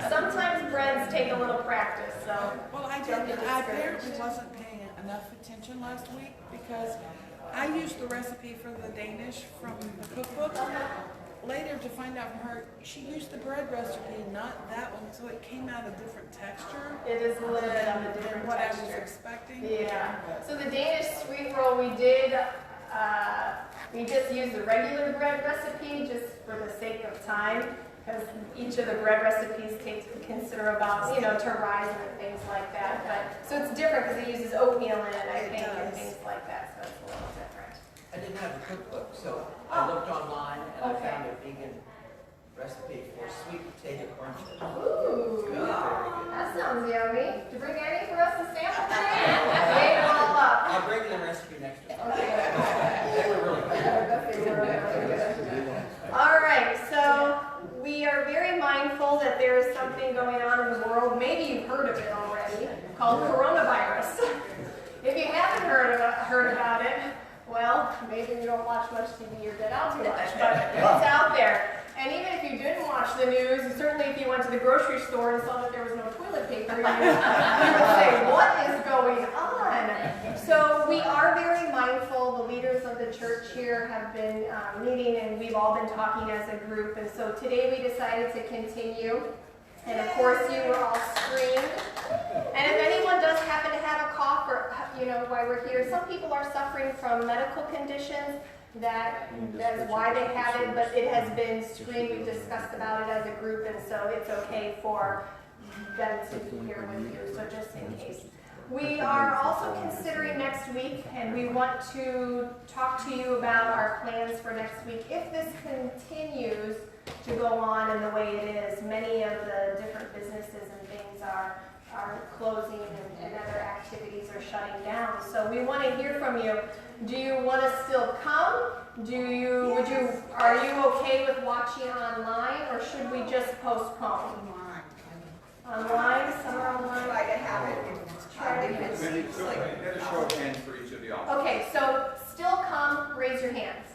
Sometimes breads take a little practice, so. Well, I apparently wasn't paying enough attention last week because I used the recipe for the Danish from the cookbook. Later to find out from her, she used the bread recipe, not that one, so it came out a different texture. It is a little bit of a different what texture. I was expecting. Yeah. So the Danish sweet roll we just used the regular bread recipe just for the sake of time, because each of the bread recipes takes consider about, to rise and things like that. But so it's different because it uses oatmeal in it, I think, and things like that. So it's a little different. I didn't have a cookbook, so I looked online and I found a vegan recipe for sweet potato crunches. Ooh, Very good. that sounds yummy. Did you bring any for us to sample today? Weigh it all up. I'll bring you the recipe next week. Okay. They were really good. All right, so we are very mindful that there is something going on in the world. Maybe you've heard of it already, called coronavirus. If you haven't heard about it, well, maybe you don't watch much TV or get out too much, but it's out there. And even if you didn't watch the news, and certainly if you went to the grocery store and saw that there was no toilet paper, you would say, what is going on? So we are very mindful. The leaders of the church here have been meeting, and we've all been talking as a group. And so today we decided to continue. And of course, you were all screened. And if anyone does happen to have a cough, or while we're here, some people are suffering from medical conditions. That's why they have it, but it has been screened. We've discussed about it as a group, and so it's okay for them to be here with you, so just in case. We are also considering next week, and we want to talk to you about our plans for next week. If this continues to go on in the way it is, many of the different businesses and things are closing and other activities are shutting down. So we want to hear from you. Do you want to still come? Are you okay with watching online, or should we just postpone? Online? Some are online? Try to have it. Get a show of hands for each of the options. Okay, so still come, raise your hands.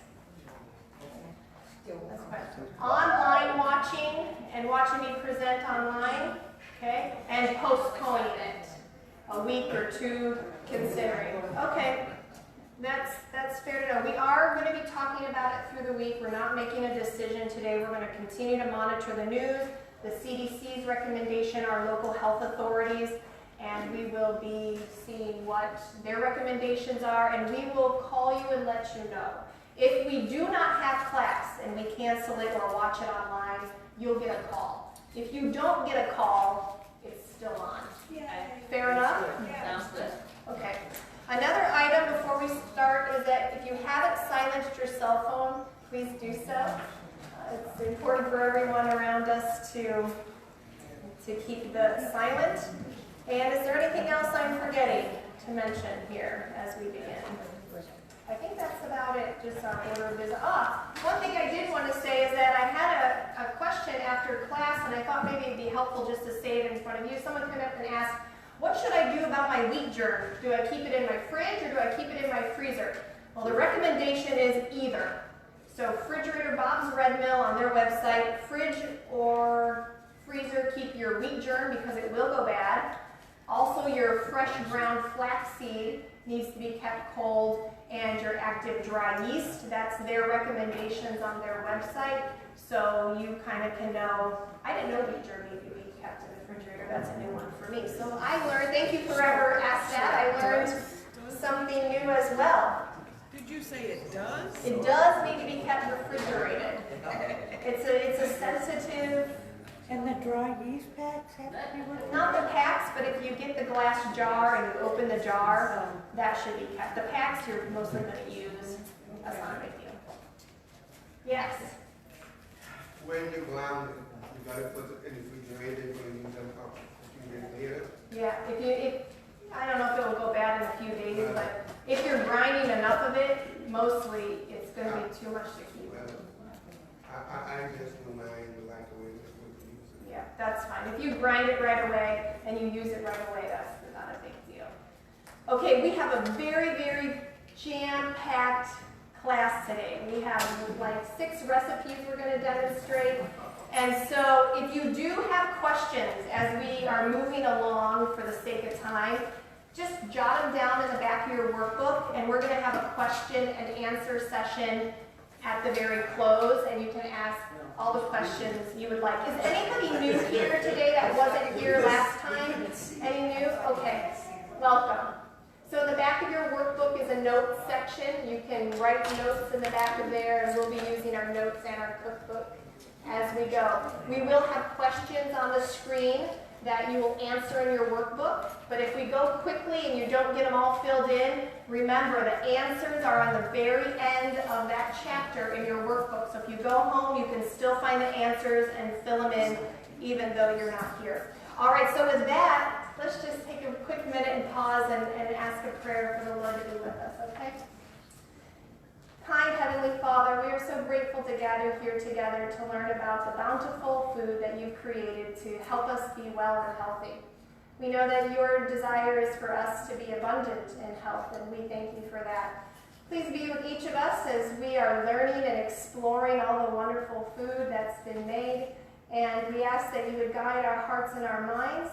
That's fine. Online watching and watching me present online, okay? And postponing it a week or two, considering. Okay, that's fair to know. We are going to be talking about it through the week. We're not making a decision today. We're going to continue to monitor the news, the CDC's recommendation, our local health authorities, and we will be seeing what their recommendations are, and we will call you and let you know. If we do not have class and we cancel it or watch it online, you'll get a call. If you don't get a call, it's still on. Yay. Fair enough? Yeah. Sounds good. Okay. Another item before we start is that if you haven't silenced your cell phone, please do so. It's important for everyone around us to keep the silent. And is there anything else I'm forgetting to mention here as we begin? I think that's about it, just our order of business. One thing I did want to say is that I had a question after class, and I thought maybe it'd be helpful just to say it in front of you. Someone came up and asked, what should I do about my wheat germ? Do I keep it in my fridge or do I keep it in my freezer? Well, the recommendation is either. So Refrigerator Bob's Red Mill on their website, fridge or freezer, keep your wheat germ because it will go bad. Also, your fresh ground flaxseed needs to be kept cold, and your active dry yeast, that's their recommendations on their website. So you kind of can know, I didn't know wheat germ needed to be kept in the refrigerator. That's a new one for me. So I learned, thank you for whoever asked that. I learned something new as well. Did you say it does? It does need to be kept refrigerated. It's a sensitive. And the dry yeast packs have to be with Not the packs, but if you get the glass jar and you open the jar, that should be kept. The packs you're mostly going to use. That's not a big deal. Yes? When you ground it, you gotta put it in the refrigerator when you use them up a few days later. Yeah, I don't know if it will go bad in a few days, but if you're grinding enough of it, mostly it's going to be too much to keep. Well, I just don't mind the like the way this would use it. Yeah, that's fine. If you grind it right away and you use it right away, that's not a big deal. Okay, we have a very, very jam-packed class today. We have like 6 recipes we're going to demonstrate, And so if you do have questions as we are moving along for the sake of time, just jot them down in the back of your workbook, and we're going to have a question and answer session at the very close, and you can ask all the questions you would like. Is anybody new here today that wasn't here last time? Any new? Okay, welcome. So in the back of your workbook is a notes section. You can write notes in the back of there, and we'll be using our notes and our cookbook as we go. We will have questions on the screen that you will answer in your workbook, but if we go quickly and you don't get them all filled in, remember the answers are on the very end of that chapter in your workbook. So if you go home, you can still find the answers and fill them in even though you're not here. All right, so with that, let's just take a quick minute and pause and ask a prayer for the Lord to be with us, okay? Kind Heavenly Father, we are so grateful to gather here together to learn about the bountiful food that you've created to help us be well and healthy. We know that your desire is for us to be abundant in health, and we thank you for that. Please be with each of us as we are learning and exploring all the wonderful food that's been made, and we ask that you would guide our hearts and our minds,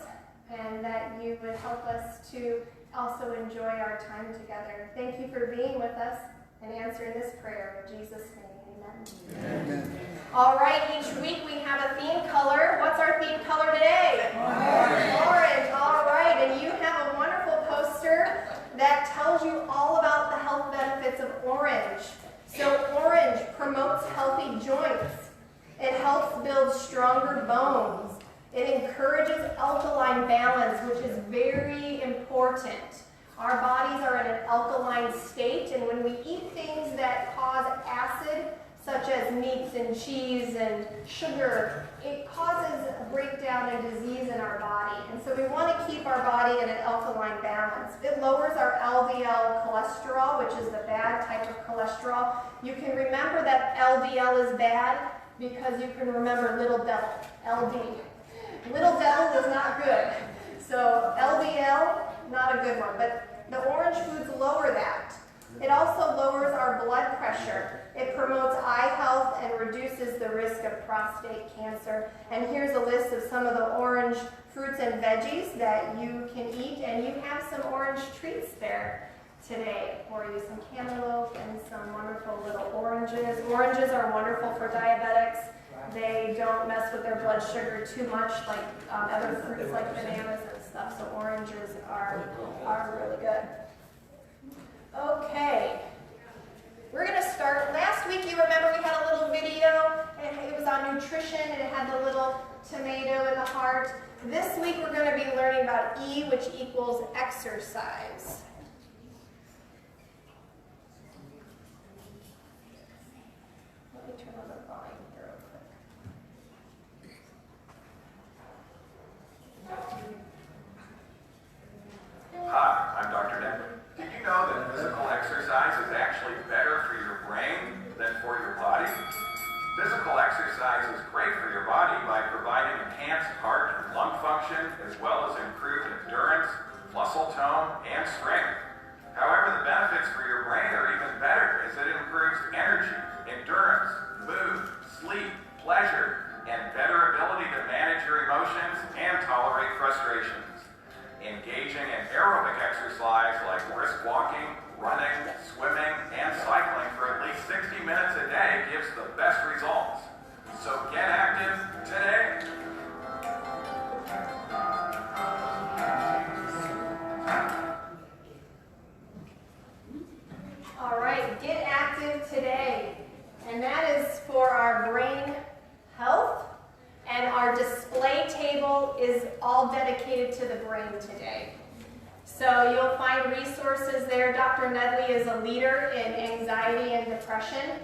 and that you would help us to also enjoy our time together. Thank you for being with us and answering this prayer. In Jesus' name, amen. Amen. All right, each week we have a theme color. What's our theme color today? Orange. Orange, all right. And you have a wonderful poster that tells you all about the health benefits of orange. So orange promotes healthy joints. It helps build stronger bones. It encourages alkaline balance, which is very important. Our bodies are in an alkaline state, and when we eat things that cause acid, such as meats and cheese and sugar, it causes a breakdown and disease in our body. And so we want to keep our body in an alkaline balance. It lowers our LDL cholesterol, which is the bad type of cholesterol. You can remember that LDL is bad because you can remember little devil, LD. Little devil is not good. So LDL, not a good one, but the orange foods lower that. It also lowers our blood pressure. It promotes eye health and reduces the risk of prostate cancer. And here's a list of some of the orange fruits and veggies that you can eat, and you have some orange treats there today for you, some cantaloupe and some wonderful little oranges. Oranges are wonderful for diabetics. They don't mess with their blood sugar too much like other fruits like bananas and stuff, so oranges are really good. Okay, we're going to start. Last week, you remember we had a little video, and it was on nutrition, and it had the little tomato in the heart. This week, we're going to be learning about E, which equals exercise. Let me turn on the volume here real quick. Hi, I'm Dr. Decker. Did you know that physical exercise is actually better for your brain than for your body? Physical exercise is great for your body by providing enhanced heart and lung function, as well as improved endurance, muscle tone, and strength. However, the benefits for your brain are even better as it improves energy, endurance, mood, sleep, pleasure, and better ability to manage your emotions and tolerate frustrations. Engaging in aerobic exercise like brisk walking, running, swimming, and cycling for at least 60 minutes a day gives the best results. So get active today. All right, get active today. And that is for our brain health. And our display table is all dedicated to the brain today. So you'll find resources there. Dr. Nedley is a leader in anxiety and depression.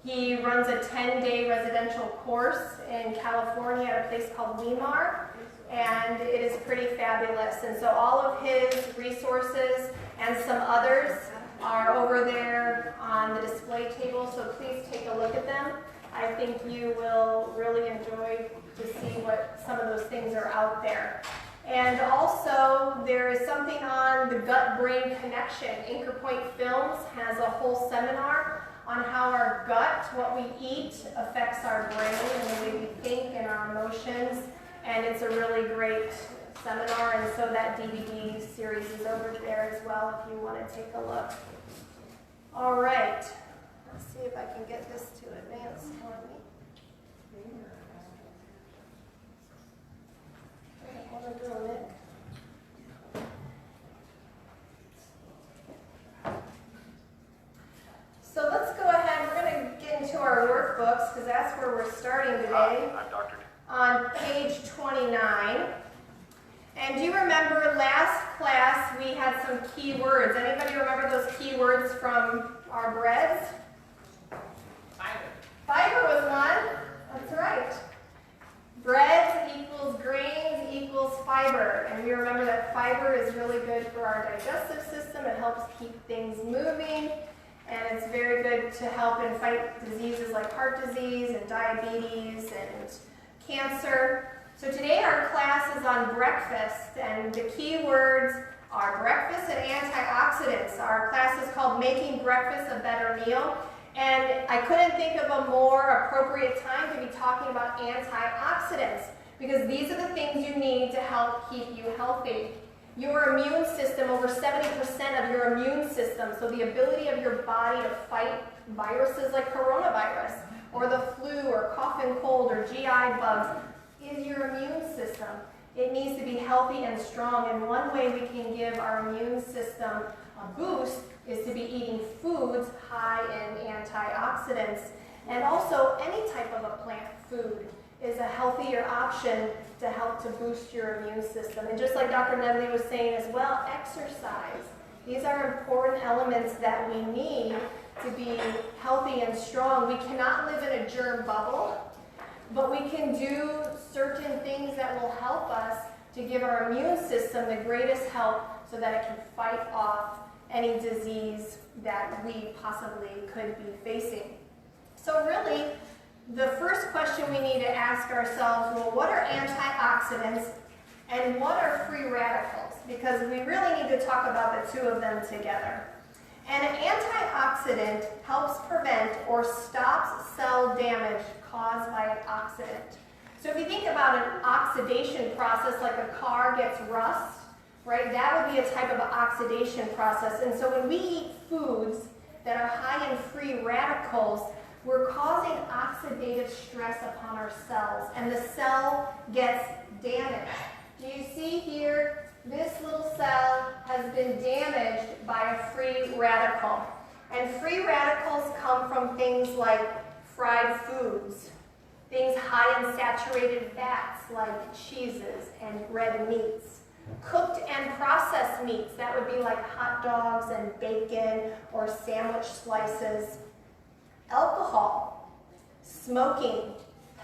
He runs a 10-day residential course in California at a place called Weimar, and it is pretty fabulous. And so all of his resources and some others are over there on the display table, so please take a look at them. I think you will really enjoy to see what some of those things are out there. And also, there is something on the gut-brain connection. Anchor Point Films has a whole seminar on how our gut, what we eat, affects our brain and the way we think and our emotions. And it's a really great seminar, and so that DVD series is over there as well if you want to take a look. All right, let's see if I can get this to advance for me. Hold on a minute. So let's go ahead, we're going to get into our workbooks because that's where we're starting today. I'm Dr. On page 29. And do you remember last class we had some key words? Anybody remember those key words from our breads? Fiber was one. That's right. Breads equals grains equals fiber. And we remember that fiber is really good for our digestive system. It helps keep things moving. And it's very good to help and fight diseases like heart disease and diabetes and cancer. So today our class is on breakfast, and the key words are breakfast and antioxidants. Our class is called Making Breakfast a Better Meal, and I couldn't think of a more appropriate time to be talking about antioxidants because these are the things you need to help keep you healthy. Your immune system, over 70% of your immune system, so the ability of your body to fight viruses like coronavirus or the flu or cough and cold or GI bugs, is your immune system. It needs to be healthy and strong, and one way we can give our immune system a boost is to be eating foods high in antioxidants. And also any type of a plant food is a healthier option to help to boost your immune system. And just like Dr. Nedley was saying as well, exercise. These are important elements that we need to be healthy and strong. We cannot live in a germ bubble, but we can do certain things that will help us to give our immune system the greatest help so that it can fight off any disease that we possibly could be facing. So really, the first question we need to ask ourselves, well, what are antioxidants and what are free radicals? Because we really need to talk about the two of them together. And an antioxidant helps prevent or stops cell damage caused by an oxidant. So if you think about an oxidation process, like a car gets rust, right, that would be a type of oxidation process. And so when we eat foods that are high in free radicals, we're causing oxidative stress upon our cells, and the cell gets damaged. Do you see here, this little cell has been damaged by a free radical. And free radicals come from things like fried foods, things high in saturated fats like cheeses and red meats, cooked and processed meats, that would be like hot dogs and bacon or sandwich slices, alcohol, smoking,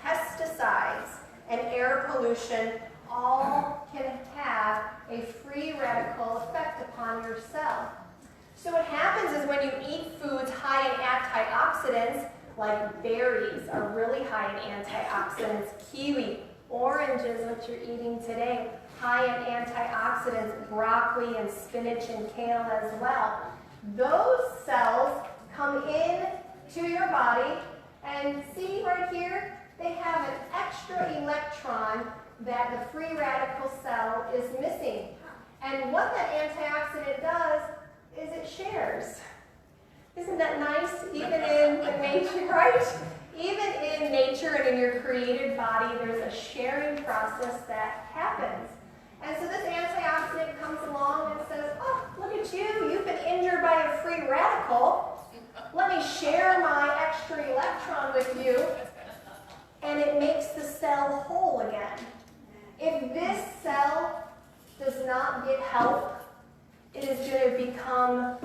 pesticides, and air pollution all can have a free radical effect upon your cell. So what happens is when you eat foods high in antioxidants, like berries are really high in antioxidants, kiwi, oranges, what you're eating today, high in antioxidants, broccoli and spinach and kale as well. Those cells come in to your body, and see right here, they have an extra electron that the free radical cell is missing. And what that antioxidant does is it shares. Isn't that nice? Even in nature, right? Even in nature and in your created body, there's a sharing process that happens. And so this antioxidant comes along and says, oh, look at you, you've been injured by a free radical. Let me share my extra electron with you. And it makes the cell whole again. If this cell does not get help, it is going to become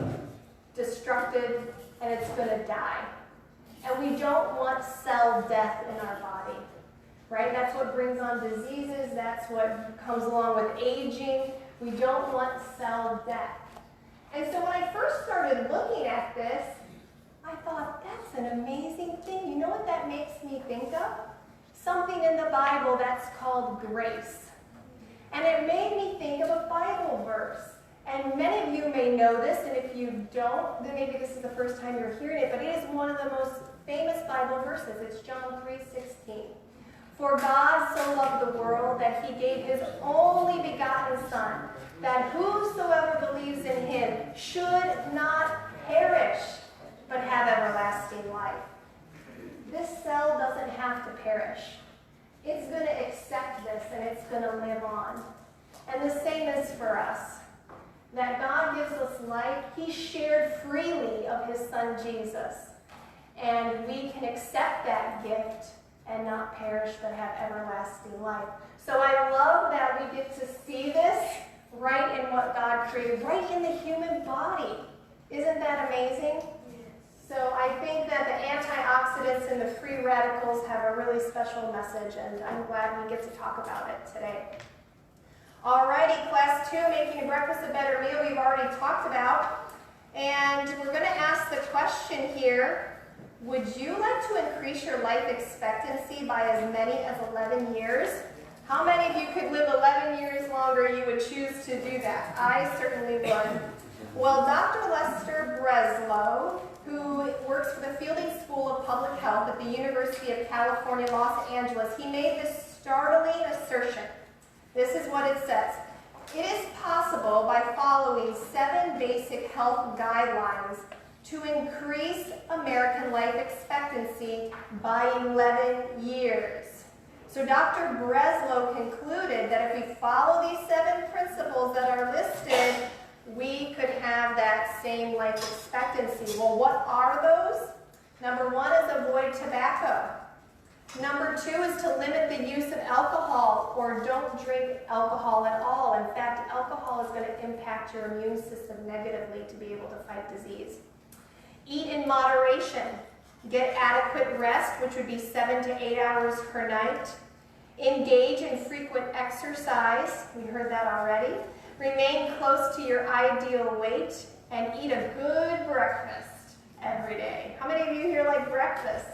destructive and it's going to die. And we don't want cell death in our body, right? That's what brings on diseases. That's what comes along with aging. We don't want cell death. And so when I first started looking at this, I thought, that's an amazing thing. You know what that makes me think of? Something in the Bible that's called grace. And it made me think of a Bible verse. And many of you may know this, and if you don't, then maybe this is the first time you're hearing it, but it is one of the most famous Bible verses. It's John 3:16. For God so loved the world that he gave his only begotten Son, that whosoever believes in him should not perish, but have everlasting life. This cell doesn't have to perish. It's going to accept this, and it's going to live on. And the same is for us. That God gives us life. He shared freely of his Son Jesus. And we can accept that gift and not perish, but have everlasting life. So I love that we get to see this right in what God created, right in the human body. Isn't that amazing? So I think that the antioxidants and the free radicals have a really special message, and I'm glad we get to talk about it today. Alrighty, class 2, making breakfast a better meal, we've already talked about. And we're going to ask the question here, would you like to increase your life expectancy by as many as 11 years? How many of you could live 11 years longer you would choose to do that? I certainly would. Well, Dr. Lester Breslow, who works for the Fielding School of Public Health at the University of California, Los Angeles, he made this startling assertion. This is what it says. It is possible by following 7 basic health guidelines to increase American life expectancy by 11 years. So Dr. Breslow concluded that if we follow these 7 principles that are listed, we could have that same life expectancy. Well, what are those? Number 1 is avoid tobacco. Number 2 is to limit the use of alcohol, or don't drink alcohol at all. In fact, alcohol is going to impact your immune system negatively to be able to fight disease. Eat in moderation. Get adequate rest, which would be 7 to 8 hours per night. Engage in frequent exercise. We heard that already. Remain close to your ideal weight, and eat a good breakfast every day. How many of you here like breakfast?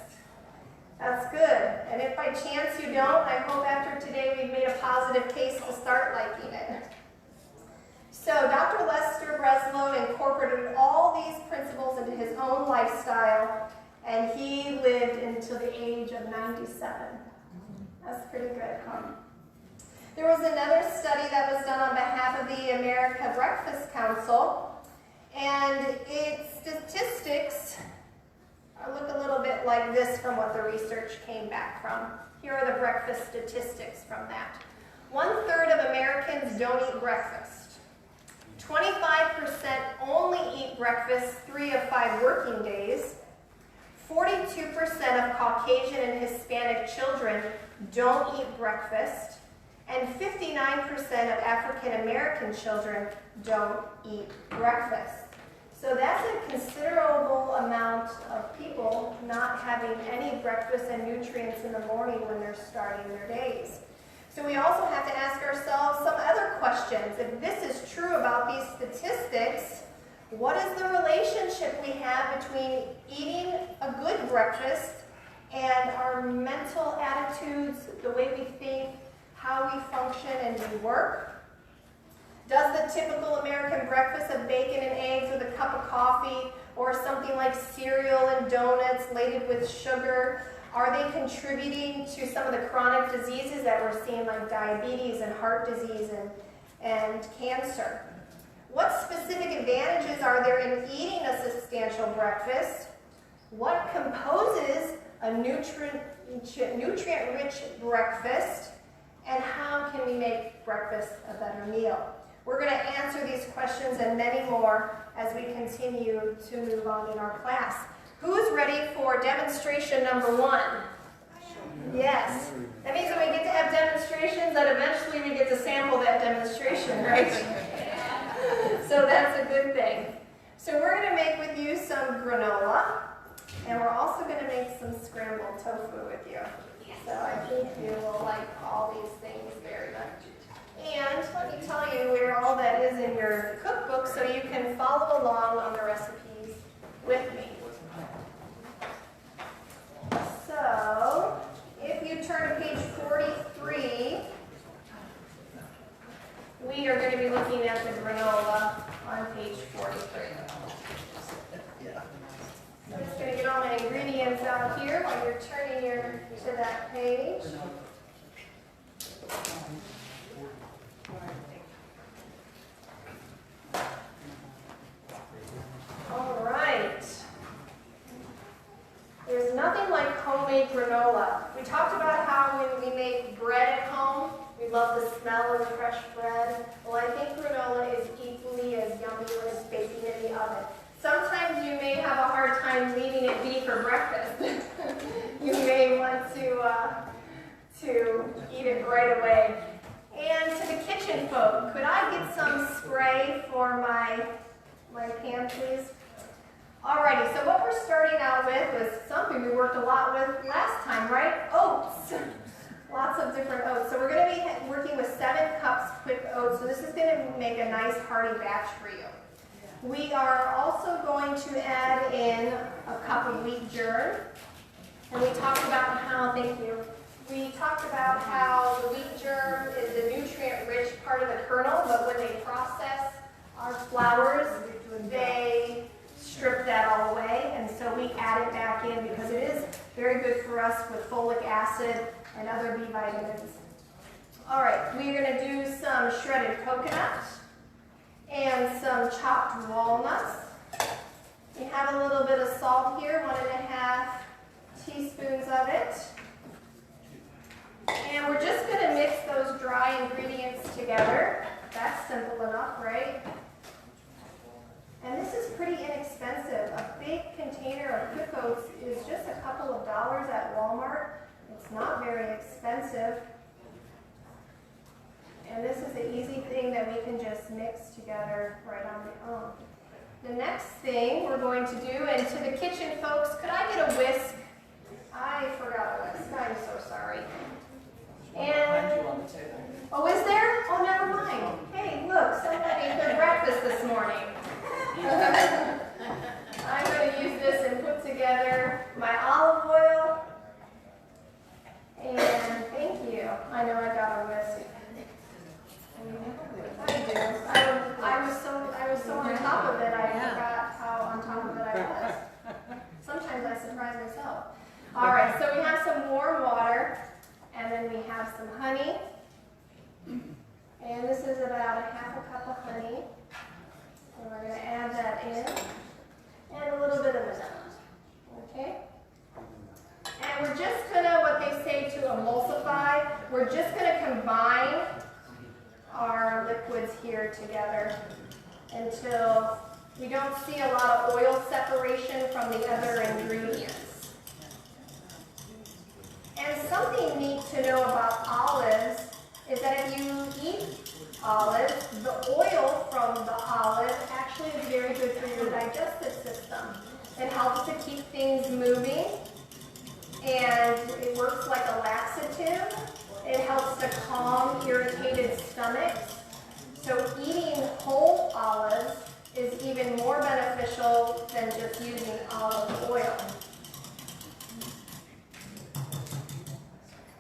That's good. And if by chance you don't, I hope after today we've made a positive case to start liking it. So Dr. Lester Breslow incorporated all these principles into his own lifestyle, and he lived until the age of 97. That's pretty good, huh? There was another study that was done on behalf of the America Breakfast Council, and its statistics look a little bit like this from what the research came back from. Here are the breakfast statistics from that. 1/3 of Americans don't eat breakfast. 25% only eat breakfast 3 of 5 working days. 42% of Caucasian and Hispanic children don't eat breakfast. And 59% of African American children don't eat breakfast. So that's a considerable amount of people not having any breakfast and nutrients in the morning when they're starting their days. So we also have to ask ourselves some other questions. If this is true about these statistics, what is the relationship we have between eating a good breakfast and our mental attitudes, the way we think, how we function and we work? Does the typical American breakfast of bacon and eggs with a cup of coffee or something like cereal and donuts loaded with sugar, are they contributing to some of the chronic diseases that we're seeing, like diabetes and heart disease and cancer? What specific advantages are there in eating a substantial breakfast? What composes a nutrient-rich breakfast? And how can we make breakfast a better meal? We're going to answer these questions and many more as we continue to move on in our class. Who's ready for demonstration number 1? Yes. That means when we get to have demonstrations, that eventually we get to sample that demonstration, right? So that's a good thing. So we're going to make with you some granola, and we're also going to make some scrambled tofu with you. So I think you will like all these things very much. And let me tell you where all that is in your cookbook so you can follow along on the recipes with me. So if you turn to page 43, we are going to be looking at the granola. Yeah. I'm just going to get all my ingredients out here while you're turning to that page. All right. There's nothing like homemade granola. We talked about how when we make bread at home, we love the smell of the fresh bread. Well, I think granola is equally as yummy when it's baking in the oven. Sometimes you may have a hard time leaving it be for breakfast. You may want to eat it right away. And to the kitchen folk, could I get some spray for my pan, please? Alrighty, so what we're starting out with was something we worked a lot with last time, right? Oats. Lots of different oats. So we're going to be working with 7 cups quick oats. So this is going to make a nice hearty batch for you. We are also going to add in a cup of wheat germ. And we talked about how, thank you, we talked about how the wheat germ is the nutrient-rich part of the kernel, but when they process our flours, they strip that all away, and so we add it back in because it is very good for us with folic acid and other B vitamins. All right, we're going to do some shredded coconut and some chopped walnuts. We have a little bit of salt here, 1½ teaspoons of it. And we're just going to mix those dry ingredients together. That's simple enough, right? And this is pretty inexpensive. A big container of quick oats is just a couple of dollars at Walmart. It's not very expensive. And this is an easy thing that we can just mix together right on the own. The next thing we're going to do, and to the kitchen folks, could I get a whisk? I forgot a whisk. I'm so sorry. And, oh, is there? Oh, never mind. Hey, look, someone ate their breakfast this morning. I'm going to use this and put together my olive oil. And thank you. I know I got a whisk. I do. I was so on top of it, I forgot how on top of it I was. Sometimes I surprise myself. All right, so we have some warm water, and then we have some honey. And this is about a ½ cup of honey. And we're going to add that in. And a little bit of vanilla. Okay? And we're just going to, what they say, to emulsify, we're just going to combine our liquids here together until we don't see a lot of oil separation from the other ingredients. And something neat to know about olives is that if you eat olives, the oil from the olive actually is very good for your digestive system. It helps to keep things moving, and it works like a laxative. It helps to calm irritated stomachs. So eating whole olives is even more beneficial than just using olive oil.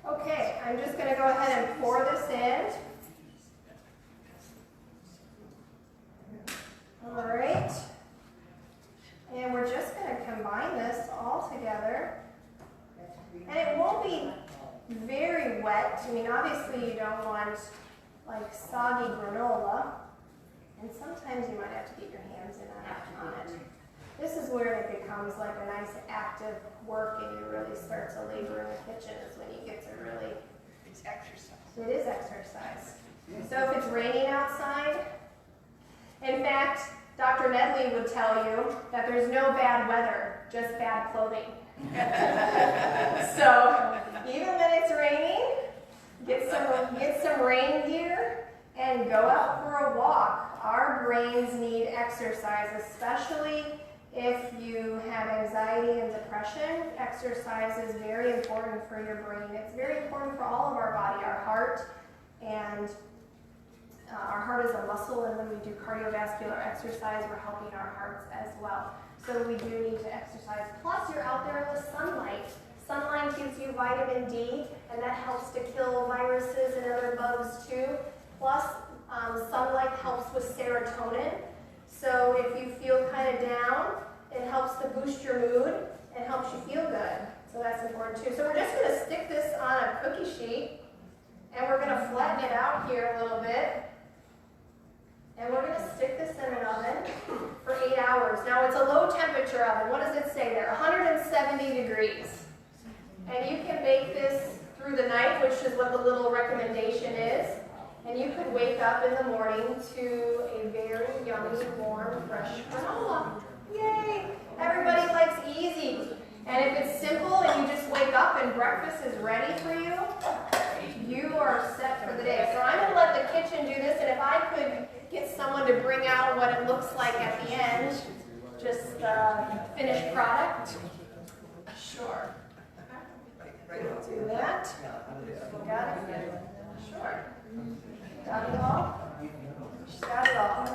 Okay, I'm just going to go ahead and pour this in. All right. And we're just going to combine this all together. And it won't be very wet. I mean, obviously you don't want like soggy granola. And sometimes you might have to get your hands in on it. This is where it becomes like a nice active work and you really start to labor in the kitchen is when you get to really... It's exercise. It is exercise. So if it's raining outside, in fact, Dr. Nedley would tell you that there's no bad weather, just bad clothing. So even when it's raining, get some rain gear and go out for a walk. Our brains need exercise, especially if you have anxiety and depression. Exercise is very important for your brain. It's very important for all of our body, our heart, and our heart is a muscle, and when we do cardiovascular exercise, we're helping our hearts as well. So we do need to exercise. Plus, you're out there in the sunlight. Sunlight gives you vitamin D, and that helps to kill viruses and other bugs too. Plus, sunlight helps with serotonin. So if you helps to boost your mood and helps you feel good. So that's important too. So we're just going to stick this on a cookie sheet, and we're going to flatten it out here a little bit. And we're going to stick this in an oven for 8 hours. Now it's a low temperature oven. What does it say there? 170 degrees. And you can bake this through the night, which is what the little recommendation is. And you could wake up in the morning to a very yummy, warm, fresh granola. Yay! Everybody likes easy. And if it's simple and you just wake up and breakfast is ready for you, you are set for the day. So I'm going to let the kitchen do this, and if I could get someone to bring out what it looks like at the end, just the finished product. Sure. Do that. Got it? Sure. Got it all? She's got it all.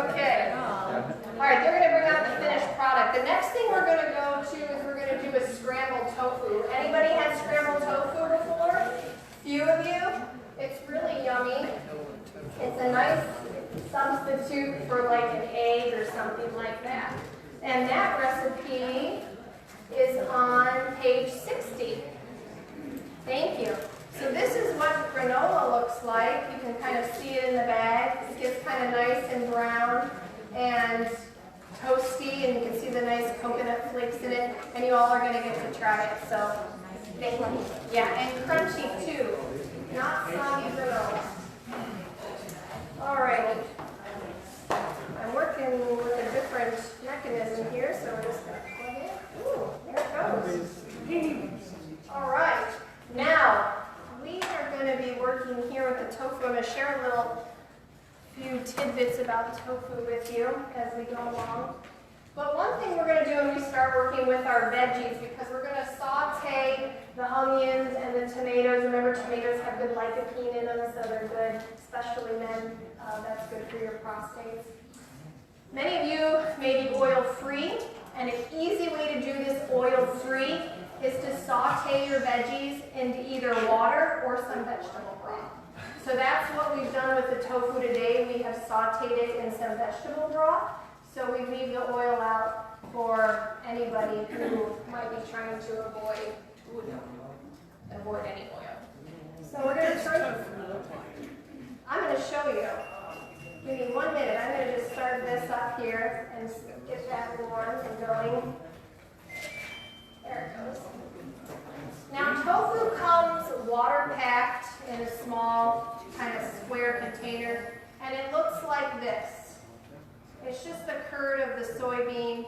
Okay. All right, they're going to bring out the finished product. The next thing we're going to go to is we're going to do a scrambled tofu. Anybody had scrambled tofu before? Few of you? It's really yummy. It's a nice substitute for like an egg or something like that. And that recipe is on page 60. Thank you. So this is what granola looks like. You can kind of see it in the bag. It gets kind of nice and brown and toasty, and you can see the nice coconut flakes in it, and you all are going to get to try it. So thank you. Yeah, and crunchy too. Not soggy granola. All right. I'm working with a different mechanism here, so we're just going to plug it. Ooh, there it goes. All right. Now, we are going to be working here with the tofu. I'm going to share a few tidbits about tofu with you as we go along. But one thing we're going to do when we start working with our veggies, because we're going to saute the onions and the tomatoes. Remember, tomatoes have good lycopene in them, so they're good, especially men. That's good for your prostates. Many of you may be oil-free, and an easy way to do this oil-free is to saute your veggies into either water or some vegetable broth. So that's what we've done with the tofu today. We have sauteed it in some vegetable broth. So we leave the oil out for anybody who might be trying to avoid any oil. So we're going to turn. I'm going to show you. Give me 1 minute. I'm going to just start this up here and get that warm and going. There it goes. Now tofu comes water packed in a small kind of square container, and it looks like this. It's just the curd of the soybean,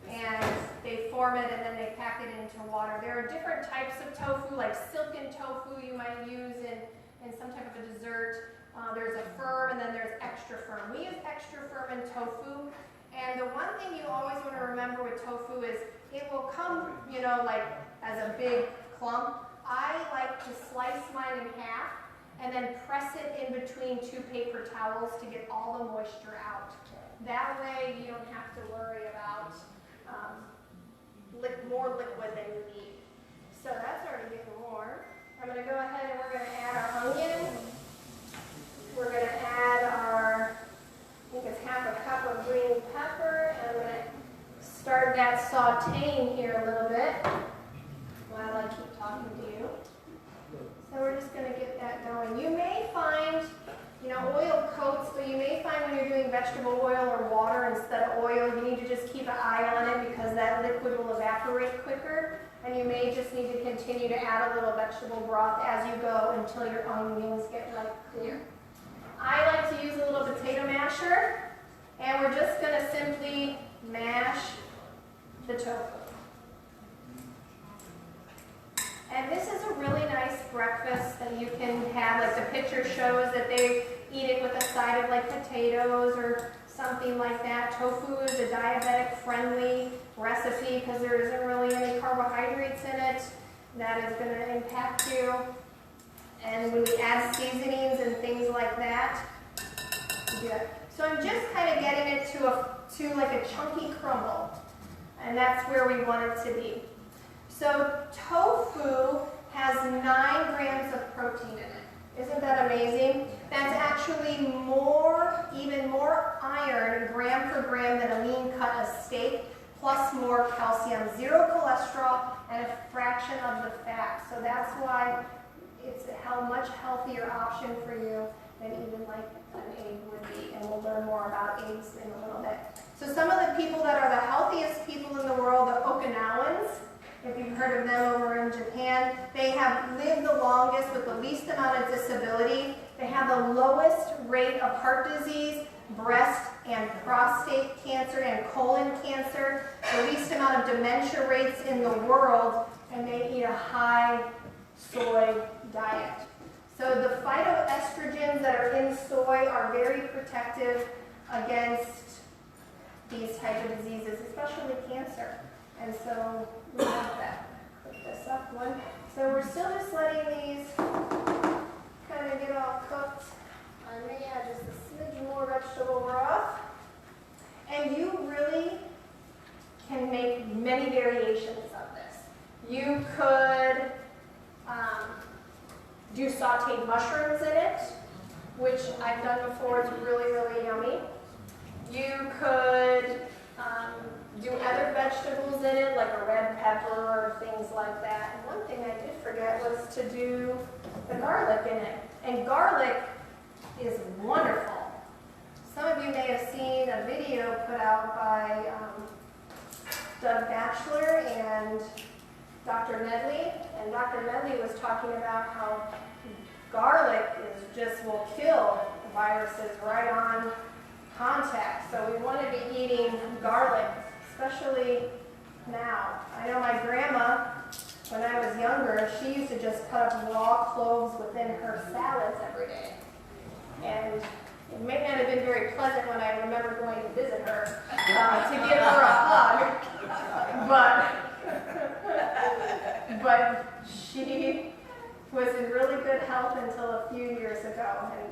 and they form it and then they pack it into water. There are different types of tofu, like silken tofu you might use in some type of a dessert. There's a firm and then there's extra firm. We use extra firm in tofu, and the one thing you always want to remember with tofu is it will come, like as a big clump. I like to slice mine in half and then press it in between 2 paper towels to get all the moisture out. That way you don't have to worry about more liquid than you need. So that's already getting warm. I'm going to go ahead and we're going to add our onion. We're going to add our, I think it's half a cup of green pepper, and I'm going to start that sauteing here a little bit while I keep talking to you. So we're just going to get that going. You may find, oil coats, but you may find when you're doing vegetable oil or water instead of oil, you need to just keep an eye on it because that liquid will evaporate quicker, and you may just need to continue to add a little vegetable broth as you go until your onions get light clear. I like to use a little potato masher, and we're just going to simply mash the tofu. And this is a really nice breakfast that you can have. Like the picture shows that they eat it with a side of like potatoes or something like that. Tofu is a diabetic-friendly recipe because there isn't really any carbohydrates in it that is going to impact you. And when we add seasonings and things like that, good. So I'm just kind of getting it to like a chunky crumble, and that's where we want it to be. So tofu has 9 grams of protein in it. Isn't that amazing? That's actually even more iron, grams gram for gram than a lean cut of steak, plus more calcium, 0 cholesterol, and a fraction of the fat. So that's why it's a much healthier option for you than even like an egg would be. And we'll learn more about eggs in a little bit. So some of the people that are the healthiest people in the world, the Okinawans, if you've heard of them over in Japan, they have lived the longest with the least amount of disability. They have the lowest rate of heart disease, breast and prostate cancer, and colon cancer, the least amount of dementia rates in the world, and they eat a high soy diet. So the phytoestrogens that are in soy are very protective against these type of diseases, especially cancer. And so we have that. Put this up one. So we're still just letting these kind of get all cooked. I may add just a smidge more vegetable broth. And you really can make many variations of this. You could do sauteed mushrooms in it, which I've done before. It's really, really yummy. You could do other vegetables in it, like a red pepper or things like that. And one thing I did forget was to do the garlic in it. And garlic is wonderful. Some of you may have seen a video put out by Doug Batchelor and Dr. Medley. And Dr. Medley was talking about how garlic will kill viruses right on contact. So we want to be eating garlic, especially now. I know my grandma, when I was younger, she used to just cut up raw cloves within her salads every day. And it may not have been very pleasant when I remember going to visit her to give her a hug, but she was in really good health until a few years ago. And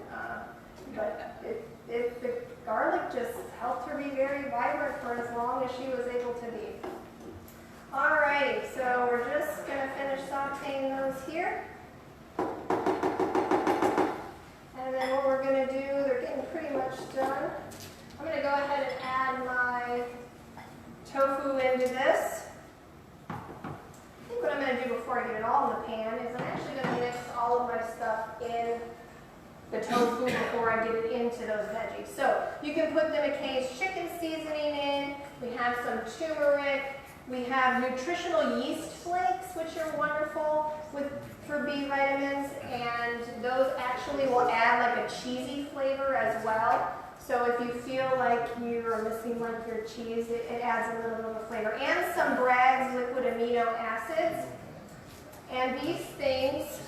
the garlic just helped her be very vibrant for as long as she was able to be. Alrighty, so we're just going to finish sauteing those here. And then what we're going to do, they're getting pretty much done. I'm going to go ahead and add my tofu into this. I think what I'm going to do before I get it all in the pan is I'm actually going to mix all of my stuff in the tofu before I get it into those veggies. So you can put the McKay's chicken seasoning in. We have some turmeric. We have nutritional yeast flakes, which are wonderful for B vitamins, and those actually will add like a cheesy flavor as well. So if you feel like you're missing like your cheese, it adds a little bit of flavor. And some Bragg's liquid amino acids. And these things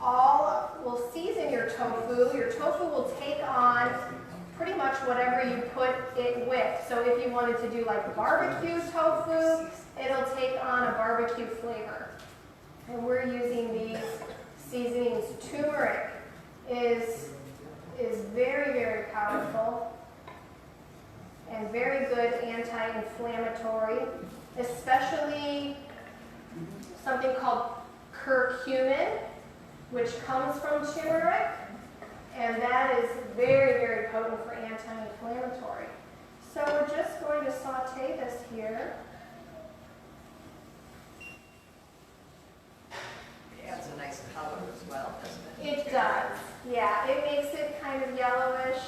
all will season your tofu. Your tofu will take on pretty much whatever you put it with. So if you wanted to do like barbecue tofu, it'll take on a barbecue flavor. And we're using these seasonings. Turmeric is very, very powerful and very good anti-inflammatory, especially something called curcumin, which comes from turmeric, and that is very, very potent for anti-inflammatory. So we're just going to saute this here. It adds a nice color as well, doesn't it? It does. Yeah, it makes it kind of yellowish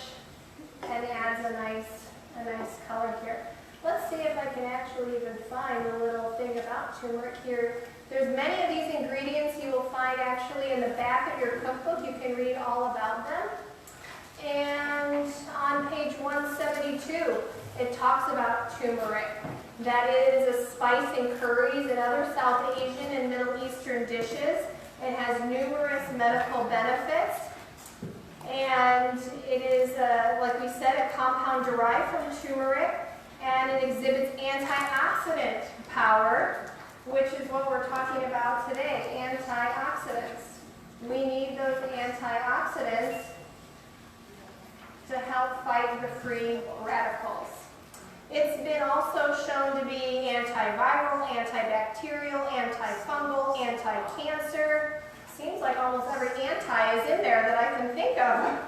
and adds a nice color here. Let's see if I can actually even find the little thing about turmeric here. There's many of these ingredients you will find actually in the back of your cookbook. You can read all about them. And on page 172, it talks about turmeric. That is a spice in curries and other South Asian and Middle Eastern dishes. It has numerous medical benefits. And it is, like we said, a compound derived from turmeric, and it exhibits antioxidant power, which is what we're talking about today, antioxidants. We need those antioxidants to help fight the free radicals. It's been also shown to be antiviral, antibacterial, antifungal, anti-cancer. Seems like almost every anti is in there that I can think of.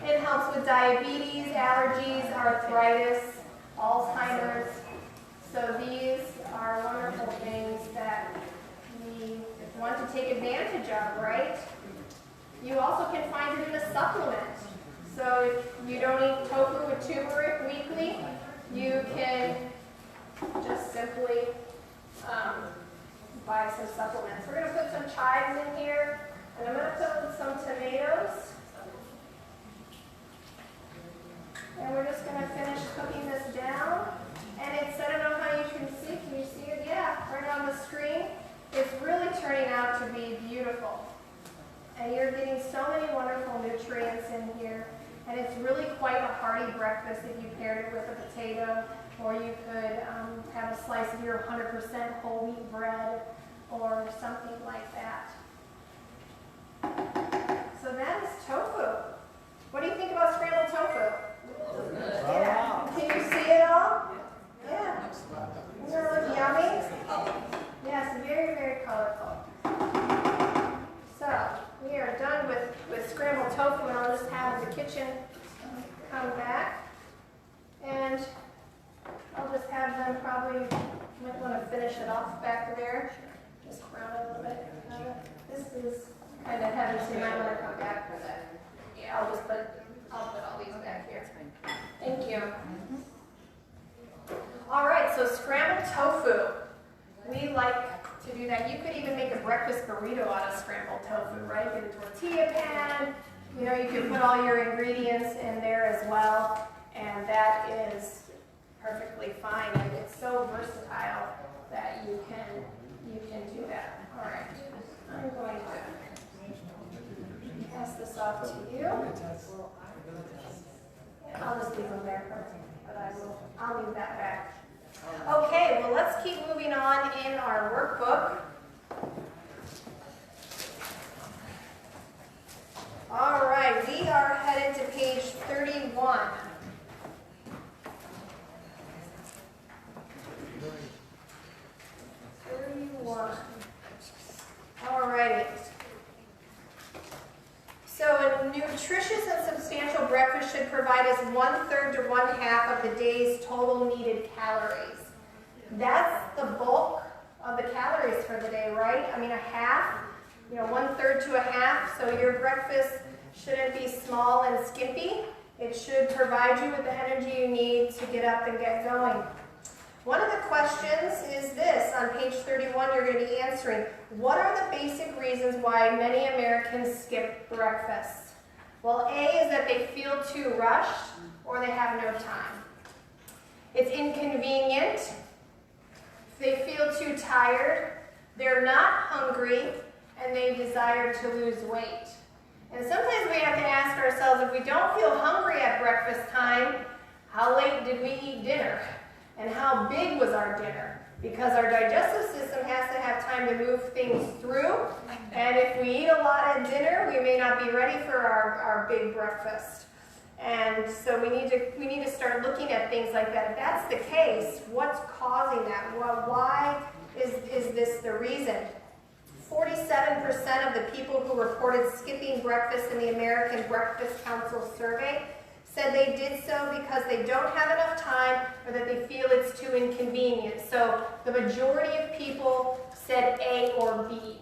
It helps with diabetes, allergies, arthritis, Alzheimer's. So these are wonderful things that we want to take advantage of, right? You also can find it in a supplement. So if you don't eat tofu with turmeric weekly, you can just simply buy some supplements. We're going to put some chives in here, and I'm going to put some tomatoes. And we're just going to finish cooking this down. And it's, I don't know how you can see it? Yeah, right on the screen. It's really turning out to be beautiful. And you're getting so many wonderful nutrients in here. And it's really quite a hearty breakfast if you paired it with a potato, or you could have a slice of your 100% whole wheat bread, or something like that. So that is tofu. What do you think about scrambled tofu? Yeah. Can you see it all? Yeah. Doesn't it look yummy? Yes, very, very colorful. So we are done with scrambled tofu, and I'll just have the kitchen come back. And I'll just have them probably, might want to finish it off back there. Just brown it a little bit. This is kind of heavy, so you might want to come back for that. Yeah, I'll put all these back here. Thank you. All right, so scrambled tofu. We like to do that. You could even make a breakfast burrito out of scrambled tofu, right? Get a tortilla pan. You know, you can put all your ingredients in there as well, and that is perfectly fine. And it's so versatile that you can do that. All right, I'm going to pass this off to you. I'll just leave them there, but I'll leave that back. Okay, well, let's keep moving on in our workbook. All right, we are headed to page 31. All righty. So a nutritious and substantial breakfast should provide us 1/3 to 1/2 of the day's total needed calories. That's the bulk of the calories for the day, right? I mean, a half, 1/3 to a half. So your breakfast shouldn't be small and skimpy. It should provide you with the energy you need to get up and get going. One of the questions is this. On page 31, you're going to be answering, what are the basic reasons why many Americans skip breakfast? Well, A is that they feel too rushed or they have no time. It's inconvenient. They feel too tired. They're not hungry, and they desire to lose weight. And sometimes we have to ask ourselves, if we don't feel hungry at breakfast time, how late did we eat dinner? And how big was our dinner? Because our digestive system has to have time to move things through. And if we eat a lot at dinner, we may not be ready for our big breakfast. And so we need to start looking at things like that. If that's the case, what's causing that? Well, why is this the reason? 47% of the people who reported skipping breakfast in the American Breakfast Council survey said they did so because they don't have enough time or that they feel it's too inconvenient. So the majority of people said A or B.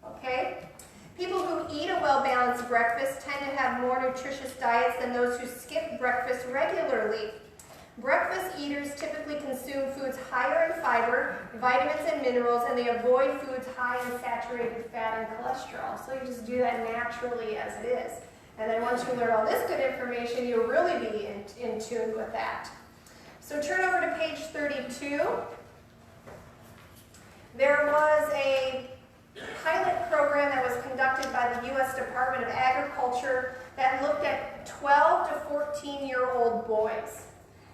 Okay? People who eat a well-balanced breakfast tend to have more nutritious diets than those who skip breakfast regularly. Breakfast eaters typically consume foods higher in fiber, vitamins and minerals, and they avoid foods high in saturated fat and cholesterol. So you just do that naturally as it is. And then once you learn all this good information, you'll really be in tune with that. So turn over to page 32. There was a pilot program that was conducted by the U.S. Department of Agriculture that looked at 12 to 14-year-old boys.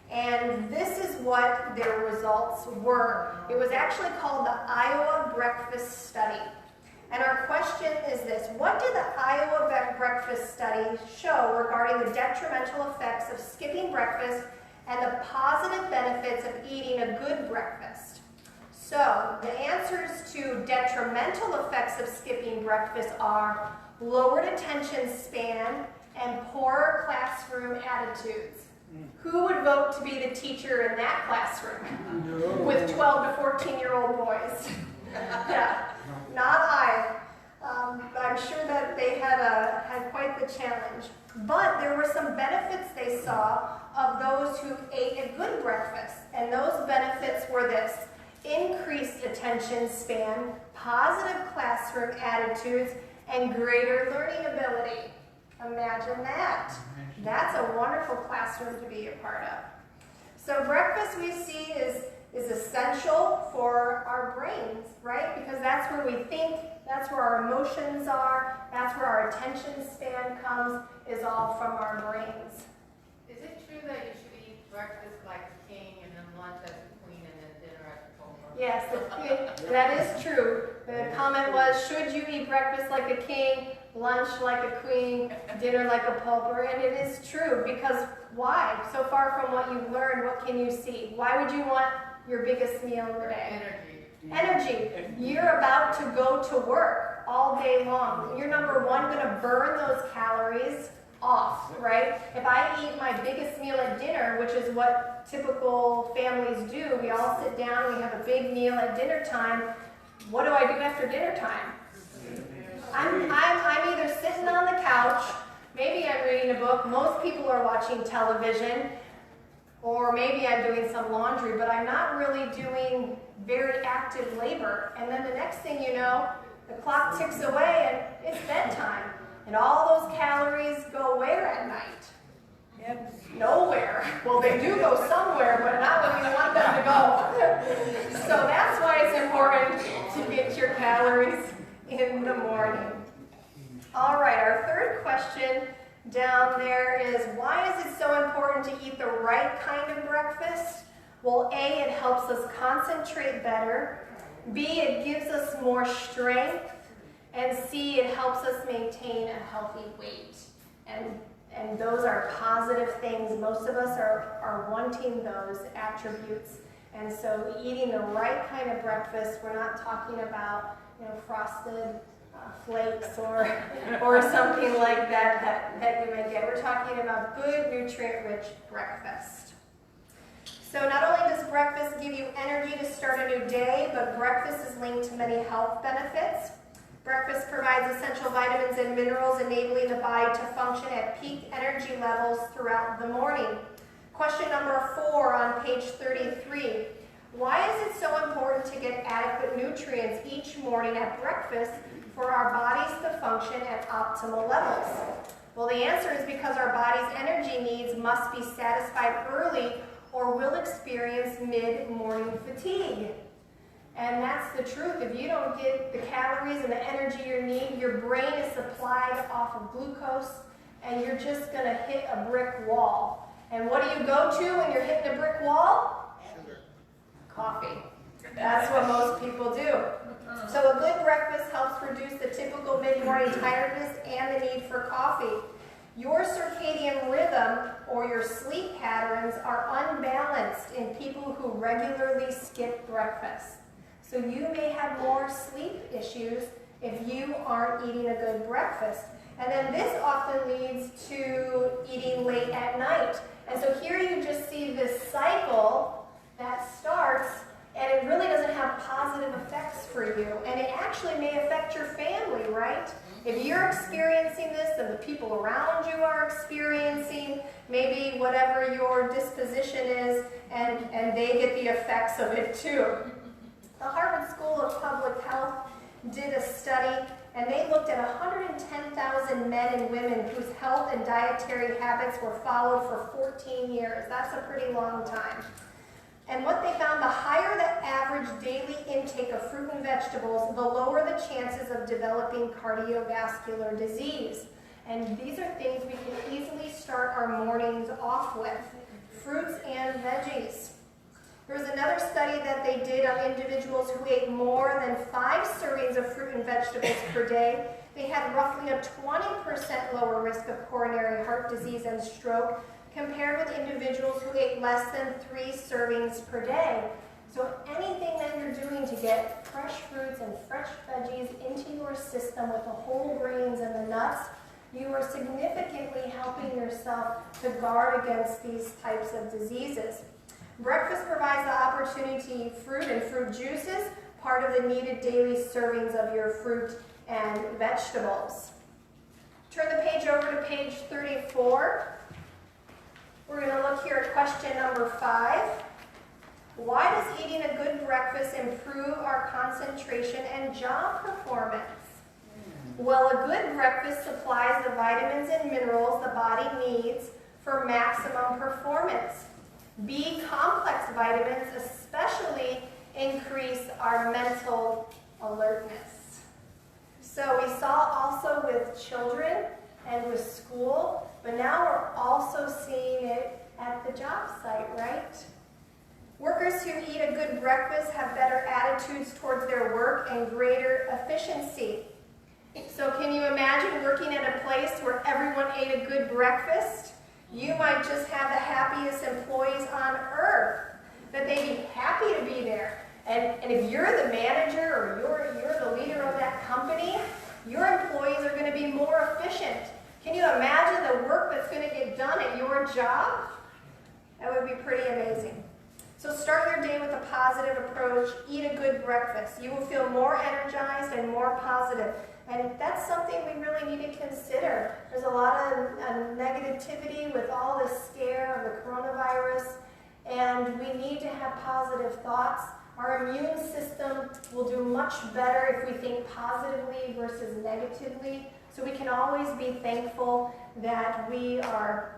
And this is what their results were. It was actually called the Iowa Breakfast Study. And our question is this: what did the Iowa Breakfast Study show regarding the detrimental effects of skipping breakfast and the positive benefits of eating a good breakfast? So the answers to detrimental effects of skipping breakfast are lowered attention span and poor classroom attitudes. Who would vote to be the teacher in that classroom with 12 to 14-year-old boys? Yeah, not I. I'm sure that they had quite the challenge. But there were some benefits they saw of those who ate a good breakfast. And those benefits were this: increased attention span, positive classroom attitudes, and greater learning ability. Imagine that. That's a wonderful classroom to be a part of. So breakfast, we see, is essential for our brains, right? Because that's where we think, that's where our emotions are, that's where our attention span comes, is all from our brains. Is it true that you should eat breakfast like a king and then lunch as a queen and then dinner as a pauper? Yes, that is true. The comment was, should you eat breakfast like a king, lunch like a queen, dinner like a pauper? And it is true, because why? So far from what you've learned, what can you see? Why would you want your biggest meal of the day? Energy. You're about to go to work all day long. You're number one going to burn those calories off, right? If I eat my biggest meal at dinner, which is what typical families do, we all sit down, we have a big meal at dinner time. What do I do after dinner time? I'm either sitting on the couch, maybe I'm reading a book, most people are watching television, or maybe I'm doing some laundry, but I'm not really doing very active labor. And then the next thing you know, the clock ticks away and it's bedtime. And all those calories go where at night? Yep. Nowhere. Well, they do go somewhere, but not where you want them to go. So that's why it's important to get your calories in the morning. All right, our third question down there is, why is it so important to eat the right kind of breakfast? Well, A, it helps us concentrate better. B, it gives us more strength. And C, it helps us maintain a healthy weight. And those are positive things. Most of us are wanting those attributes. And so eating the right kind of breakfast, we're not talking about, frosted flakes or something like that you may get. We're talking about good, nutrient-rich breakfast. So not only does breakfast give you energy to start a new day, but breakfast is linked to many health benefits. Breakfast provides essential vitamins and minerals, enabling the body to function at peak energy levels throughout the morning. Question number 4 on page 33. Why is it so important to get adequate nutrients each morning at breakfast for our bodies to function at optimal levels? Well, the answer is because our body's energy needs must be satisfied early or we'll experience mid-morning fatigue. And that's the truth. If you don't get the calories and the energy you need, your brain is supplied off of glucose, and you're just going to hit a brick wall. And what do you go to when you're hitting a brick wall? Sugar. Coffee. That's what most people do. So a good breakfast helps reduce the typical mid-morning tiredness and the need for coffee. Your circadian rhythm or your sleep patterns are unbalanced in people who regularly skip breakfast. So you may have more sleep issues if you aren't eating a good breakfast. And then this often leads to eating late at night. And so here you just see this cycle that starts, and it really doesn't have positive effects for you. And it actually may affect your family, right? If you're experiencing this and the people around you are experiencing maybe whatever your disposition is, and they get the effects of it too. The Harvard School of Public Health did a study, and they looked at 110,000 men and women whose health and dietary habits were followed for 14 years. That's a pretty long time. And what they found, the higher the average daily intake of fruit and vegetables, the lower the chances of developing cardiovascular disease. And these are things we can easily start our mornings off with, fruits and veggies. There was another study that they did on individuals who ate more than 5 servings of fruit and vegetables per day. They had roughly a 20% lower risk of coronary heart disease and stroke compared with individuals who ate less than 3 servings per day. So anything that you're doing to get fresh fruits and fresh veggies into your system with the whole grains and the nuts, you are significantly helping yourself to guard against these types of diseases. Breakfast provides the opportunity to eat fruit and fruit juices, part of the needed daily servings of your fruit and vegetables. Turn the page over to page 34. We're going to look here at question number 5. Why does eating a good breakfast improve our concentration and job performance? Well, a good breakfast supplies the vitamins and minerals the body needs for maximum performance. B complex vitamins especially increase our mental alertness. So we saw also with children and with school, but now we're also seeing it at the job site, right? Workers who eat a good breakfast have better attitudes towards their work and greater efficiency. So can you imagine working at a place where everyone ate a good breakfast? You might just have the happiest employees on earth, that they'd be happy to be there. And if you're the manager or you're the leader of that company, your employees are going to be more efficient. Can you imagine the work that's going to get done at your job? That would be pretty amazing. So start your day with a positive approach. Eat a good breakfast. You will feel more energized and more positive. And that's something we really need to consider. There's a lot of negativity with all this scare of the coronavirus, and we need to have positive thoughts. Our immune system will do much better if we think positively versus negatively. So we can always be thankful that we are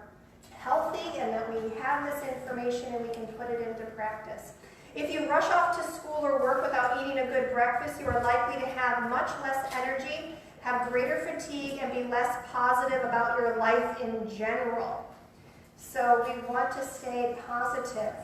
healthy and that we have this information and we can put it into practice. If you rush off to school or work without eating a good breakfast, you are likely to have much less energy, have greater fatigue, and be less positive about your life in general. So we want to stay positive.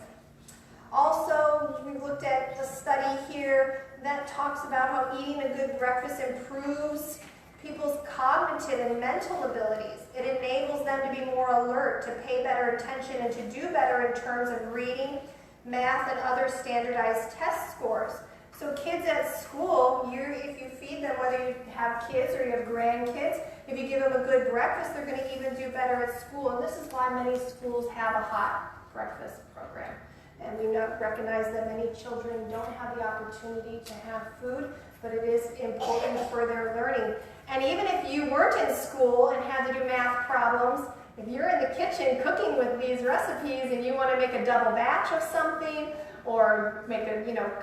Also, we looked at a study here that talks about how eating a good breakfast improves people's cognitive and mental abilities. It enables them to be more alert, to pay better attention, and to do better in terms of reading, math, and other standardized test scores. So kids at school, if you feed them, whether you have kids or you have grandkids, if you give them a good breakfast, they're going to even do better at school. And this is why many schools have a hot breakfast program. And we recognize that many children don't have the opportunity to have food, but it is important for their learning. And even if you weren't in school and had to do math problems, if you're in the kitchen cooking with these recipes and you want to make a double batch of something or make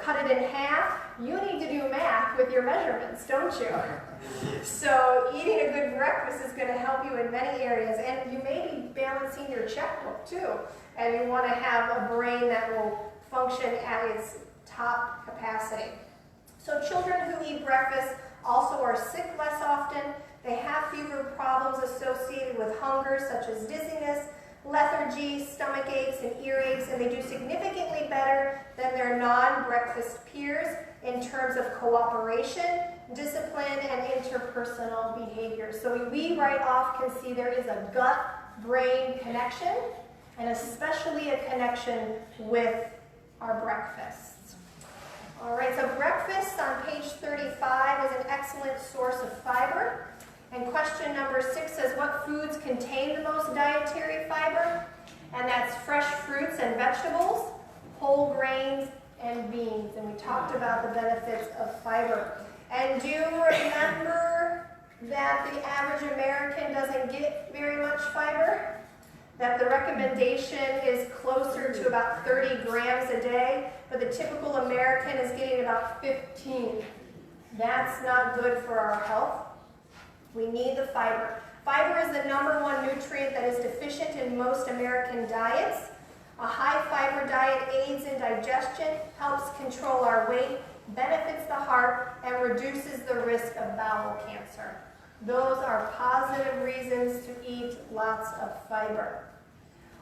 cut it in half, you need to do math with your measurements, don't you? So eating a good breakfast is going to help you in many areas, and you may be balancing your checkbook too, and you want to have a brain that will function at its top capacity. So children who eat breakfast also are sick less often. They have fewer problems associated with hunger, such as dizziness, lethargy, stomach aches, and earaches, and they do significantly better than their non-breakfast peers in terms of cooperation, discipline, and interpersonal behavior. So we right off can see there is a gut-brain connection, and especially a connection with our breakfasts. All right, so breakfast on page 35 is an excellent source of fiber. And question number 6 says, what foods contain the most dietary fiber? And that's fresh fruits and vegetables, whole grains, and beans. And we talked about the benefits of fiber. And do you remember that the average American doesn't get very much fiber? That the recommendation is closer to about 30 grams a day, but the typical American is getting about 15. That's not good for our health. We need the fiber. Fiber is the #1 nutrient that is deficient in most American diets. A high fiber diet aids in digestion, helps control our weight, benefits the heart, and reduces the risk of bowel cancer. Those are positive reasons to eat lots of fiber.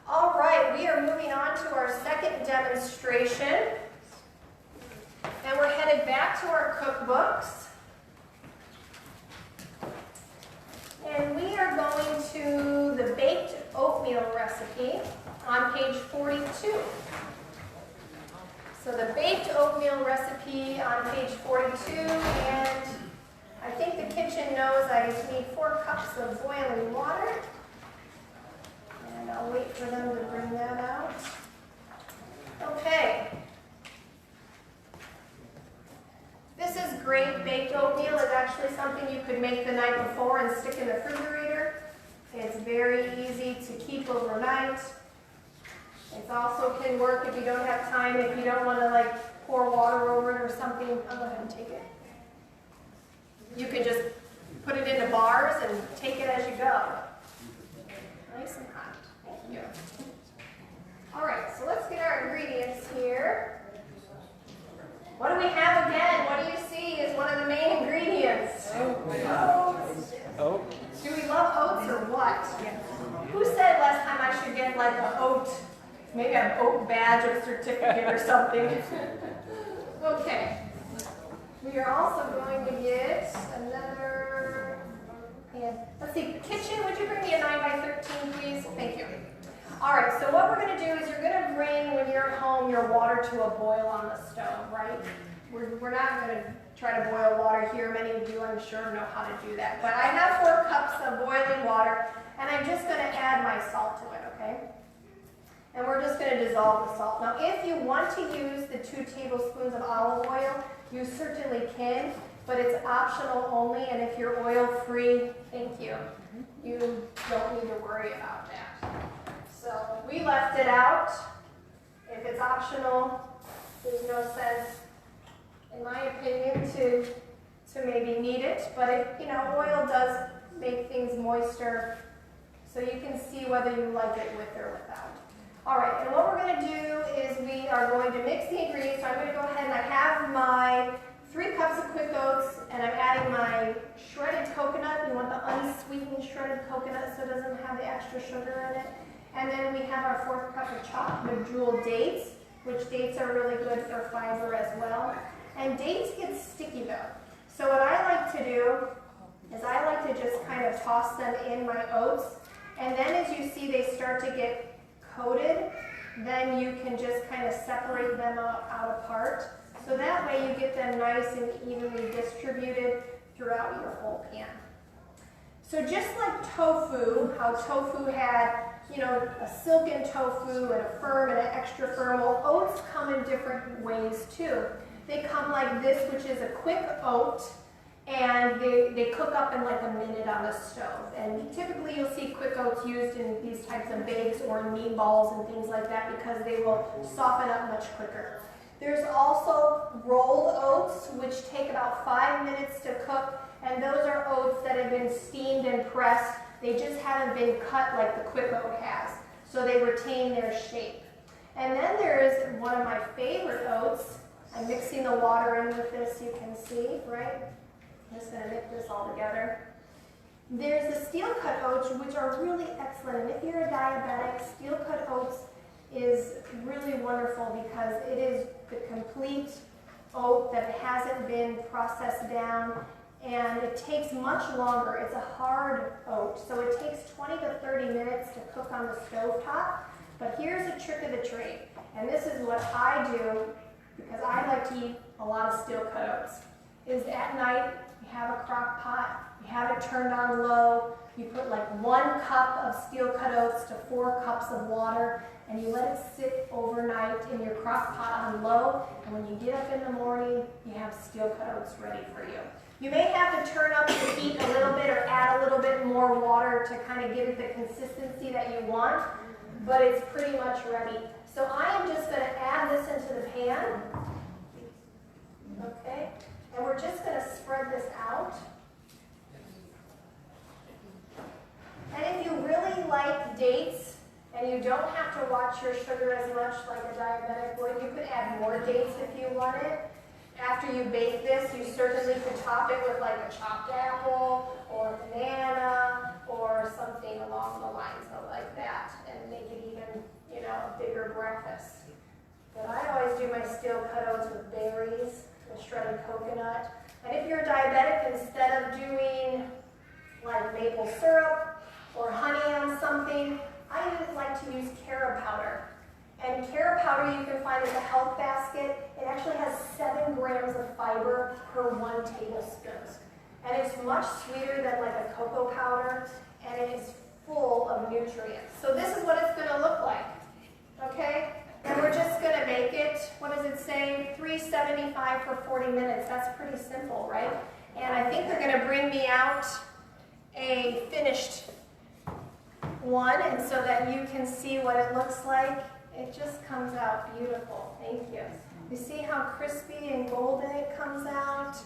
All right, we are moving on to our second demonstration. And we're headed back to our cookbooks. And we are going to the baked oatmeal recipe on page 42. So the baked oatmeal recipe on page 42, and I think the kitchen knows I need 4 cups of boiling water. And I'll wait for them to bring that out. Okay. This is great. Baked oatmeal is actually something you could make the night before and stick in the refrigerator. It's very easy to keep overnight. It also can work if you don't have time, if you don't want to like pour water over it or something. I'll go ahead and take it. You can just put it into bars and take it as you go. Nice and hot. Thank you. All right, so let's get our ingredients here. What do we have again? What do you see is one of the main ingredients? Oats. Oh. Do we love oats or what? Who said last time I should get like an oat, maybe an oat badge or certificate or something? Okay. We are also going to get another pan. Let's see, kitchen, would you bring me a 9x13, please? Thank you. All right, so what we're going to do is you're going to bring, when you're at home, your water to a boil on the stove, right? We're not going to try to boil water here. Many of you, I'm sure, know how to do that. But I have 4 cups of boiling water, and I'm just going to add my salt to it, okay? And we're just going to dissolve the salt. Now, if you want to use the 2 tablespoons of olive oil, you certainly can, but it's optional only, and if you're oil-free, thank you. You don't need to worry about that. So we left it out. If it's optional, there's no sense, in my opinion, to maybe need it, but it, you know, oil does make things moister, so you can see whether you like it with or without. All right, and what we're going to do is we are going to mix the ingredients. So I'm going to go ahead and I have my 3 cups of quick oats, and I'm adding my shredded coconut. You want the unsweetened shredded coconut so it doesn't have the extra sugar in it. And then we have our 4th cup of chopped medjool dates, which dates are really good for fiber as well. And dates get sticky though. So what I like to do is I like to just kind of toss them in my oats. And then as you see they start to get coated, then you can just kind of separate them out apart. So that way you get them nice and evenly distributed throughout your whole pan. So just like tofu, how tofu had, you know, a silken tofu and a firm and an extra firm, well, oats come in different ways too. They come like this, which is a quick oat, and they cook up in like a minute on the stove. And typically you'll see quick oats used in these types of bakes or in meatballs and things like that because they will soften up much quicker. There's also rolled oats, which take about 5 minutes to cook, and those are oats that have been steamed and pressed. They just haven't been cut like the quick oat has, so they retain their shape. And then there is one of my favorite oats. I'm mixing the water in with this, you can see, right? I'm just going to mix this all together. There's the steel cut oats, which are really excellent. And if you're a diabetic, steel cut oats is really wonderful because it is the complete oat that hasn't been processed down, and it takes much longer. It's a hard oat, so it takes 20 to 30 minutes to cook on the stovetop. But here's a trick of the trade, and this is what I do because I like to eat a lot of steel cut oats, is at night you have a crock pot, you have it turned on low, you put like 1 cup of steel cut oats to 4 cups of water, and you let it sit overnight in your crock pot on low, and when you get up in the morning, you have steel cut oats ready for you. You may have to turn up the heat a little bit or add a little bit more water to kind of give it the consistency that you want, but it's pretty much ready. So I am just going to add this into the pan, okay, and we're just going to spread this out. And if you really like dates, and you don't have to watch your sugar as much like a diabetic would, you could add more dates if you wanted. After you bake this, you certainly could top it with like a chopped apple or a banana or something along the lines of like that and make it even, you know, a bigger breakfast. But I always do my steel cut oats with berries, with shredded coconut. And if you're a diabetic, instead of doing like maple syrup or honey on something, I like to use carob powder. And carob powder you can find in the health basket. It actually has 7 grams of fiber per 1 tablespoon. and it's much sweeter than like a cocoa powder, and it is full of nutrients. So this is what it's going to look like, okay? And we're just going to bake it, what does it say, 375 for 40 minutes. That's pretty simple, right? And I think they're going to bring me out a finished one, and so that you can see what it looks like. It just comes out beautiful. Thank you. You see how crispy and golden it comes out?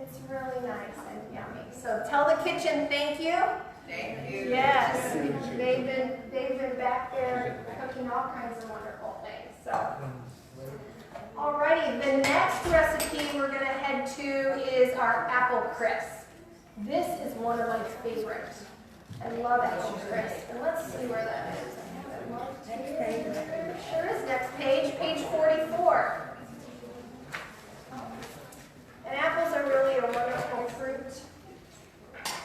It's really nice and yummy. So tell the kitchen thank you. Thank you. Yes, they've been back there cooking all kinds of wonderful things. So, alrighty, the next recipe we're gonna head to is our apple crisp. This is one of my favorites. I love apple crisp. And let's see where that is. Next page. Sure is next page, page 44. And apples are really a wonderful fruit.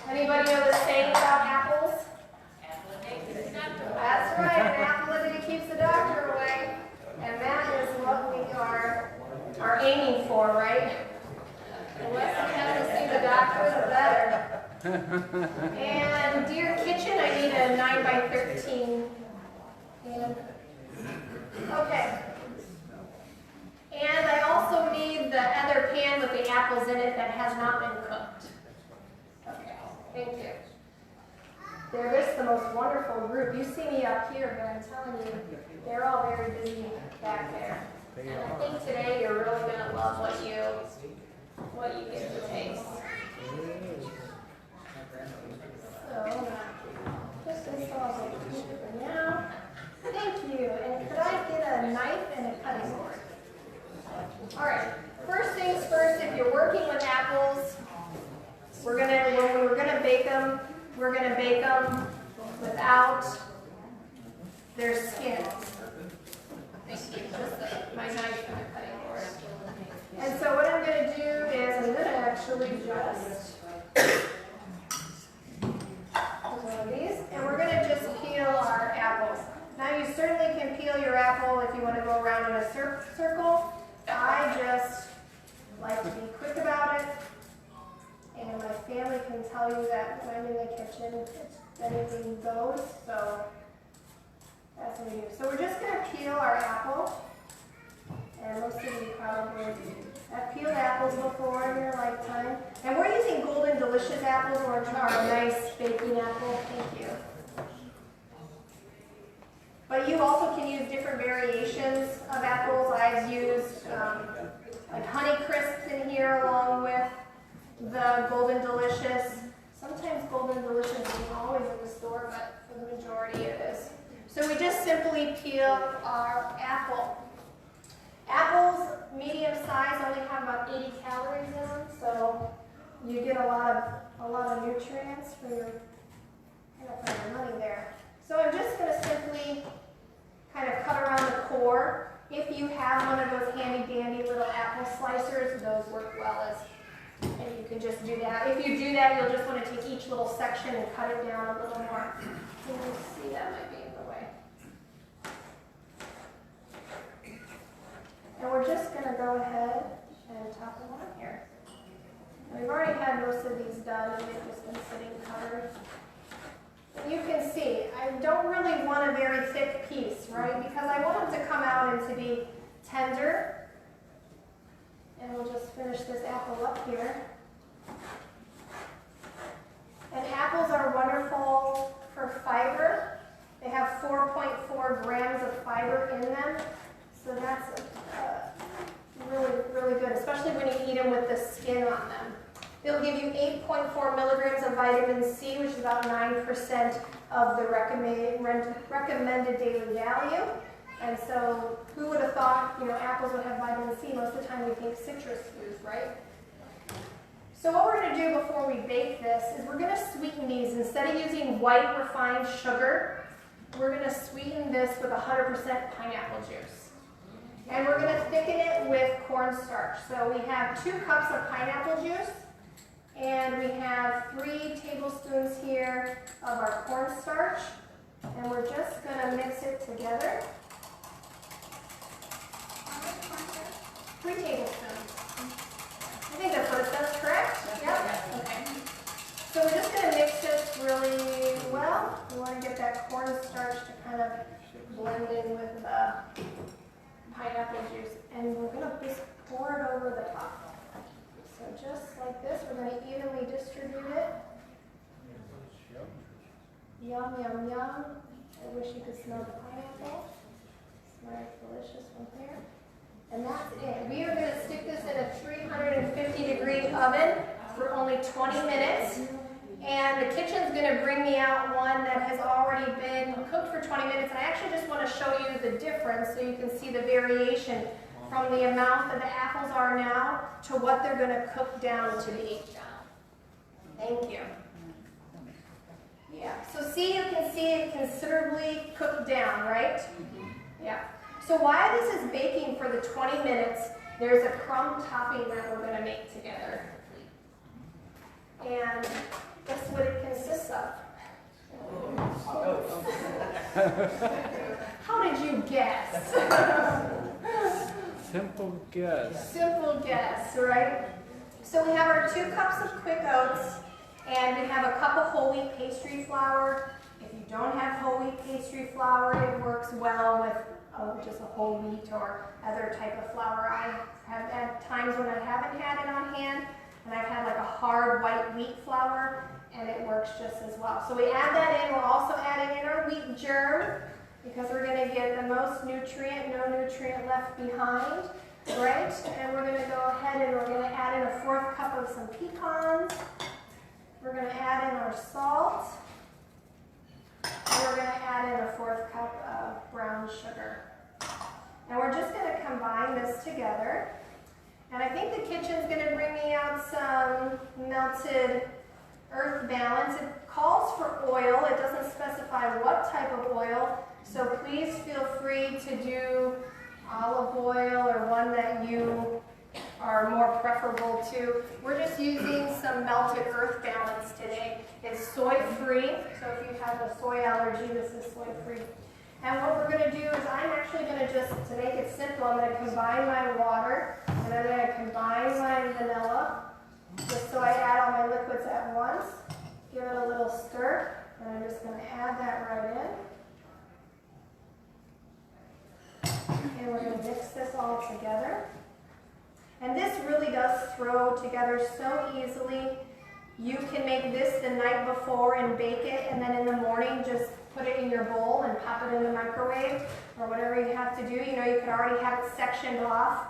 Anybody know the saying about apples? That's right, an apple a day keeps the doctor away. And that is what we are aiming for, right? The less we have to see the doctor, the better. And dear kitchen, I need a 9 by 13. And, okay. And I also need the other pan with the apples in it that has not been cooked. Okay, thank you. They're just the most wonderful group. You see me up here, but I'm telling you, they're all very busy back there. And I think today you're really going to love what you get to taste. So, put this all over here for now. Thank you. And could I get a knife and a cutting board? All right. First things first, if you're working with apples, when we're gonna bake them, we're gonna bake them without their skins. Thank you. Just my knife and a cutting board. And so what I'm gonna do is I'm gonna actually just one of these, and we're gonna just peel our apples. Now you certainly can peel your apple if you want to go around in a circle. I just like to be quick about it, and my family can tell you that when I'm in the kitchen, anything goes, so that's what we do. So we're just going to peel our apple, and most of you probably have peeled apples before in your lifetime. And we're using Golden Delicious apples, or our nice baking apple. Thank you. But you also can use different variations of apples. I've used like Honey Crisps in here along with the Golden Delicious. Sometimes Golden Delicious isn't always in the store, but for the majority it is. So we just simply peel our apple. Apples, medium size, only have about 80 calories in them, so you get a lot of nutrients for your money there. So I'm just going to simply kind of cut around the core. If you have one of those handy-dandy little apple slicers, those work well and you can just do that. If you do that, you'll just want to take each little section and cut it down a little more. Can you see that might be in the way? And we're just going to go ahead and top them on here. And we've already had most of these done, and they've just been sitting covered. And you can see, I don't really want a very thick piece, right? Because I want them to come out and to be tender. And we'll just finish this apple up here. And apples are wonderful for fiber. They have 4.4 grams of fiber in them. So that's really, really good, especially when you eat them with the skin on them. They'll give you 8.4 milligrams of vitamin C, which is about 9% of the recommended daily value. And so who would have thought, apples would have vitamin C? Most of the time we think citrus foods, right? So what we're going to do before we bake this is we're going to sweeten these. Instead of using white refined sugar, we're going to sweeten this with 100% pineapple juice. And we're going to thicken it with cornstarch. So we have 2 cups of pineapple juice, and we have 3 tablespoons here of our cornstarch. And we're just going to mix it together. 3 tablespoons. I think that's correct. Yep. Okay. and we're gonna just pour it over the top. So just like this, we're gonna evenly distribute it. Yum, yum, yum. I wish you could smell the pineapple. Smells delicious from here. And that's it. We are gonna stick this in a 350-degree oven for only 20 minutes. And the kitchen's gonna bring me out one that has already been cooked for 20 minutes. And I actually just wanna show you the difference so you can see the variation from the amount that the apples are now to what they're gonna cook down to be. Thank you. Yeah, so see, you can see it considerably cooked down, right? Yeah. So while this is baking for the 20 minutes, there's a crumb topping that we're gonna make together. And guess what it consists of? How did you guess? Simple guess. Simple guess, right? So we have our 2 cups of quick oats, and we have a cup of whole wheat pastry flour. If you don't have whole wheat pastry flour, it works well with just a whole wheat or other type of flour. I have had times when I haven't had it on hand, and I've had like a hard white wheat flour, and it works just as well. So we add that in. We're also adding in our wheat germ, because we're going to get the most nutrient, no nutrient left behind, right? And we're going to go ahead and we're going to add in a 4th cup of some pecans. We're going to add in our salt. And we're going to add in a 4th cup of brown sugar. And we're just going to combine this together. And I think the kitchen's going to bring me out some melted earth balance. It calls for oil. It doesn't specify what type of oil. So please feel free to do olive oil or one that you are more preferable to. We're just using some melted earth balance today. It's soy-free, so if you have a soy allergy, this is soy-free. And what we're going to do is I'm actually going to just, to make it simple, I'm going to combine my water, and I'm going to combine my vanilla, just so I add all my liquids at once. Give it a little stir, and I'm just going to add that right in. And we're going to mix this all together. And this really does throw together so easily. You can make this the night before and bake it, and then in the morning just put it in your bowl and pop it in the microwave or whatever you have to do. You know, you can already have it sectioned off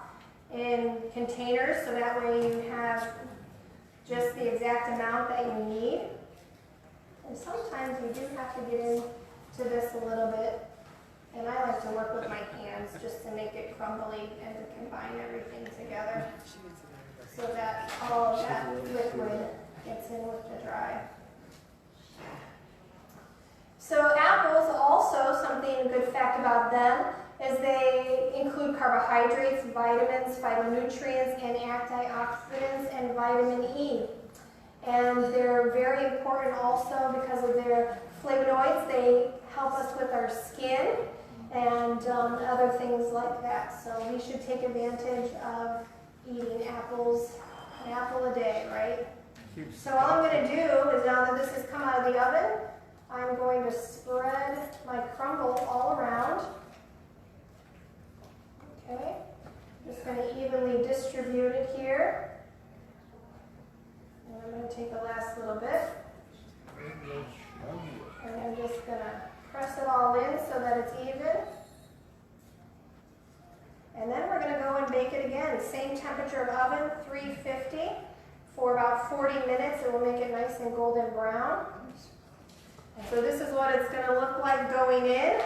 in containers, so that way you have just the exact amount that you need. And sometimes you do have to get into this a little bit. And I like to work with my hands just to make it crumbly and to combine everything together so that all of that liquid gets in with the dry. So apples also, something good fact about them, is they include carbohydrates, vitamins, phytonutrients, and antioxidants, and vitamin E. And they're very important also because of their flavonoids. They help us with our skin and other things like that. So we should take advantage of eating apples, an apple a day, right? So all I'm going to do is, now that this has come out of the oven, I'm going to spread my crumble all around. Okay, just going to evenly distribute it here. And I'm going to take the last little bit. And I'm just going to press it all in so that it's even. And then we're going to go and bake it again. Same temperature of oven, 350, for about 40 minutes. It will make it nice and golden brown. And so this is what it's going to look like going in.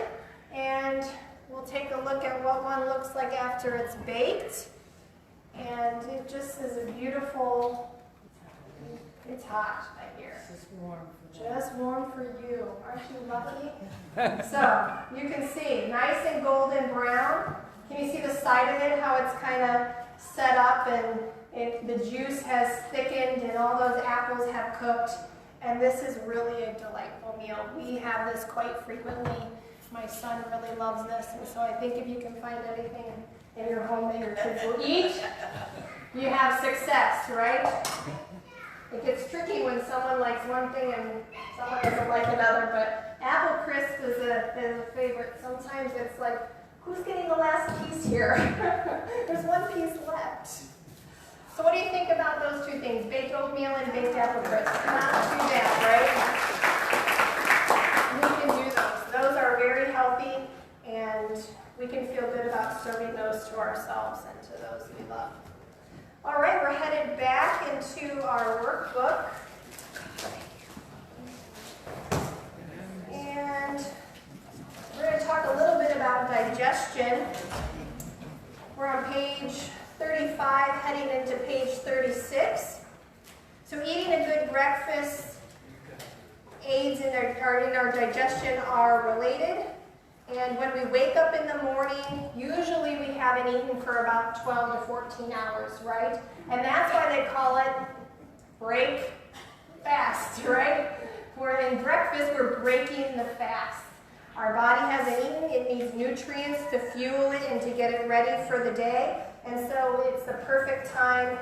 And we'll take a look at what one looks like after it's baked. And it just is a beautiful, it's hot, I hear. Just warm for you. Aren't you lucky? So you can see, nice and golden brown. Can you see the side of it, how it's kind of set up and the juice has thickened and all those apples have cooked? And this is really a delightful meal. We have this quite frequently. My son really loves this, and so I think if you can find anything in your home that your kids will eat, you have success, right? It gets tricky when someone likes one thing and someone doesn't like another, but apple crisp is a favorite. Sometimes it's like, who's getting the last piece here? There's So what do you think about those two things? Baked oatmeal and baked apple crisp. Not too bad, right? We can do those. Those are very healthy, and we can feel good about serving those to ourselves and to those we love. All right, we're headed back into our workbook. And we're going to talk a little bit about digestion. We're on page 35, heading into page 36. So eating a good breakfast aids in our digestion are related. And when we wake up in the morning, usually we haven't eaten for about 12 to 14 hours, right? And that's why they call it break fast, right? We're in breakfast, we're breaking the fast. Our body hasn't eaten, it needs nutrients to fuel it and to get it ready for the day. And so it's the perfect time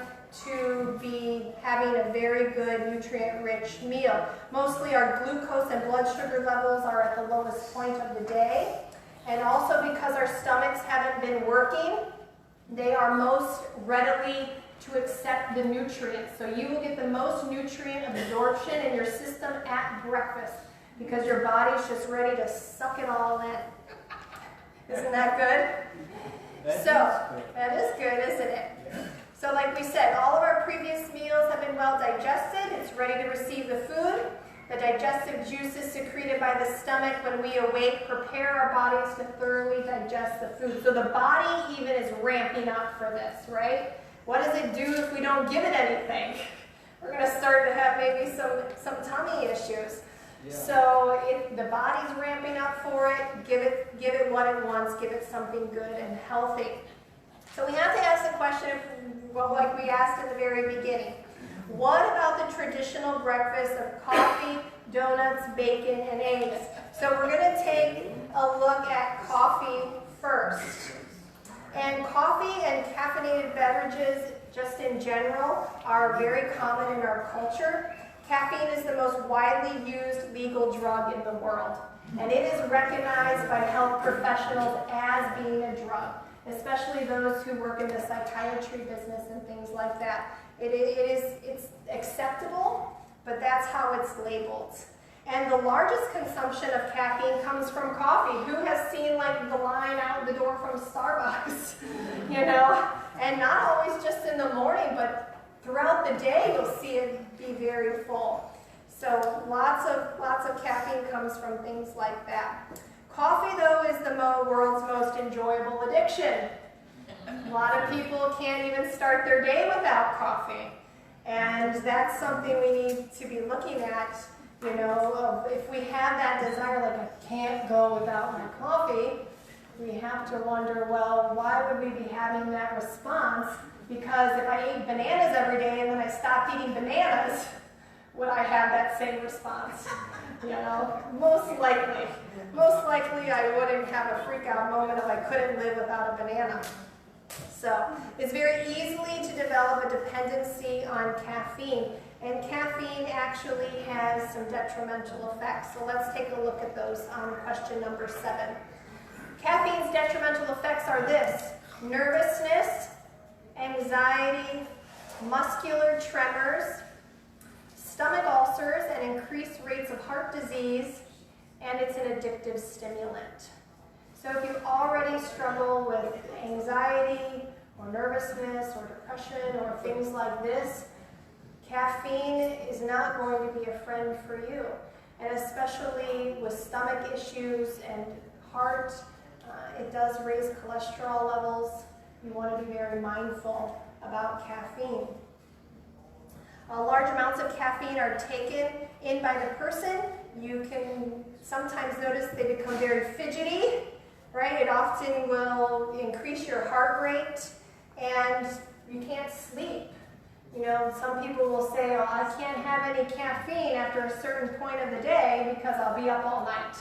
to be having a very good nutrient-rich meal. Mostly our glucose and blood sugar levels are at the lowest point of the day. And also because our stomachs haven't been working, they are most readily to accept the nutrients. So you will get the most nutrient absorption in your system at breakfast because your body's just ready to suck it all in. Isn't that good? That is good, isn't it? So like we said, all of our previous meals have been well digested. It's ready to receive the food. The digestive juices secreted by the stomach when we awake prepare our bodies to thoroughly digest the food. So the body even is ramping up for this, right? What does it do if we don't give it anything? We're going to start to have maybe some tummy issues. Yeah. So the body's ramping up for it. Give it what it wants. Give it something good and healthy. So we have to ask the question, like we asked in the very beginning. What about the traditional breakfast of coffee, donuts, bacon, and eggs? So we're going to take a look at coffee first. And coffee and caffeinated beverages, just in general, are very common in our culture. Caffeine is the most widely used legal drug in the world. And it is recognized by health professionals as being a drug, especially those who work in the psychiatry business and things like that. It's acceptable, but that's how it's labeled. And the largest consumption of caffeine comes from coffee. Who has seen like the line out the door from Starbucks? You know, and not always just in the morning, but throughout the day you'll see it be very full. So lots of caffeine comes from things like that. Coffee, though, is the world's most enjoyable addiction. A lot of people can't even start their day without coffee. And that's something we need to be looking at, you know, if we have that desire, like I can't go without my coffee, we have to wonder, well, why would we be having that response? Because if I ate bananas every day and then I stopped eating bananas, would I have that same response? You know, most likely I wouldn't have a freak out moment if I couldn't live without a banana. So it's very easily to develop a dependency on caffeine, and caffeine actually has some detrimental effects. So let's take a look at those on question number 7. Caffeine's detrimental effects are this: nervousness, anxiety, muscular tremors, stomach ulcers, and increased rates of heart disease, and it's an addictive stimulant. So if you already struggle with anxiety or nervousness or depression or things like this, caffeine is not going to be a friend for you. And especially with stomach issues and heart, it does raise cholesterol levels. You want to be very mindful about caffeine. Large amounts of caffeine are taken in by the person. You can sometimes notice they become very fidgety, right? It often will increase your heart rate, and you can't sleep. You know, some people will say, oh, I can't have any caffeine after a certain point of the day because I'll be up all night,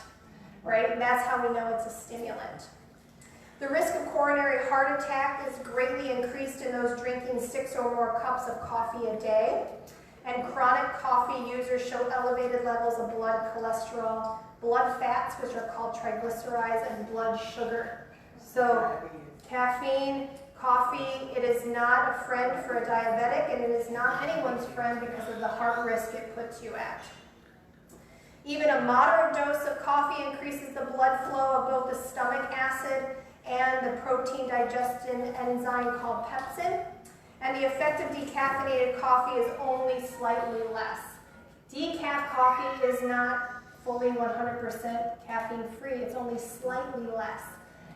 right? And that's how we know it's a stimulant. The risk of coronary heart attack is greatly increased in those drinking 6 or more cups of coffee a day. And chronic coffee users show elevated levels of blood cholesterol, blood fats, which are called triglycerides, and blood sugar. So caffeine Coffee, it is not a friend for a diabetic, and it is not anyone's friend because of the heart risk it puts you at. Even a moderate dose of coffee increases the blood flow of both the stomach acid and the protein digestion enzyme called pepsin. And the effect of decaffeinated coffee is only slightly less. Decaf coffee is not fully 100% caffeine free. It's only slightly less.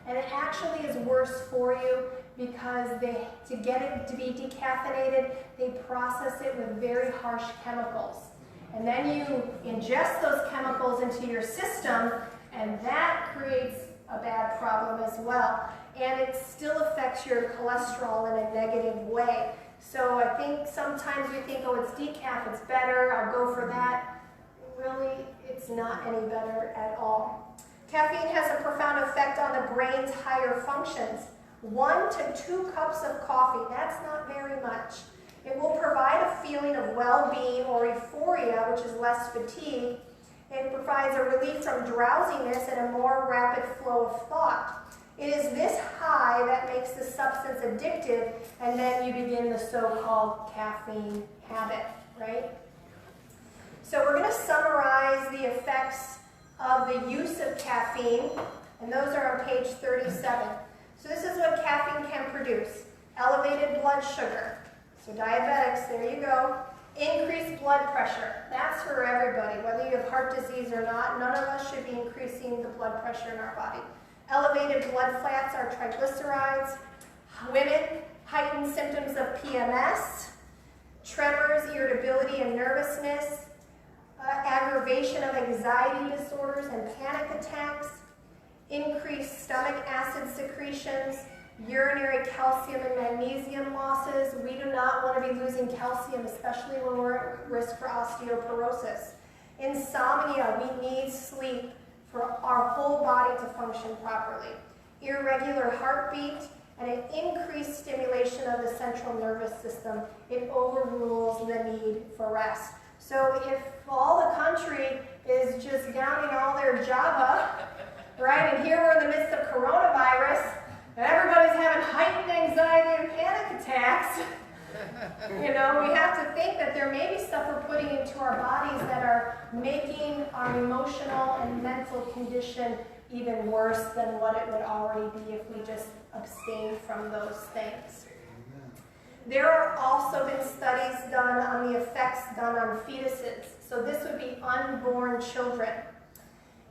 And it actually is worse for you because to get it to be decaffeinated, they process it with very harsh chemicals. And then you ingest those chemicals into your system, and that creates a bad problem as well. And it still affects your cholesterol in a negative way. So I think sometimes we think, oh, it's decaf, it's better, I'll go for that. Really, it's not any better at all. Caffeine has a profound effect on the brain's higher functions. 1 to 2 cups of coffee, that's not very much. It will provide a feeling of well-being or euphoria, which is less fatigue. It provides a relief from drowsiness and a more rapid flow of thought. It is this high that makes the substance addictive, and then you begin the so-called caffeine habit, right? So we're going to summarize the effects of the use of caffeine, and those are on page 37. So this is what caffeine can produce. Elevated blood sugar. So diabetics, there you go. Increased blood pressure. That's for everybody. Whether you have heart disease or not, none of us should be increasing the blood pressure in our body. Elevated blood fats are triglycerides. Women, heightened symptoms of PMS, tremors, irritability, and nervousness, aggravation of anxiety disorders and panic attacks, increased stomach acid secretions, urinary calcium and magnesium losses. We do not want to be losing calcium, especially when we're at risk for osteoporosis. Insomnia, we need sleep for our whole body to function properly. Irregular heartbeat and an increased stimulation of the central nervous system. It overrules the need for rest. So if all the country is just downing all their Java, right, and here we're in the midst of coronavirus, and everybody's having heightened anxiety and panic attacks, you know, we have to think that there may be stuff we're putting into our bodies that are making our emotional and mental condition even worse than what it would already be if we just abstain from those things. There are also been studies done on the effects done on fetuses. So this would be unborn children.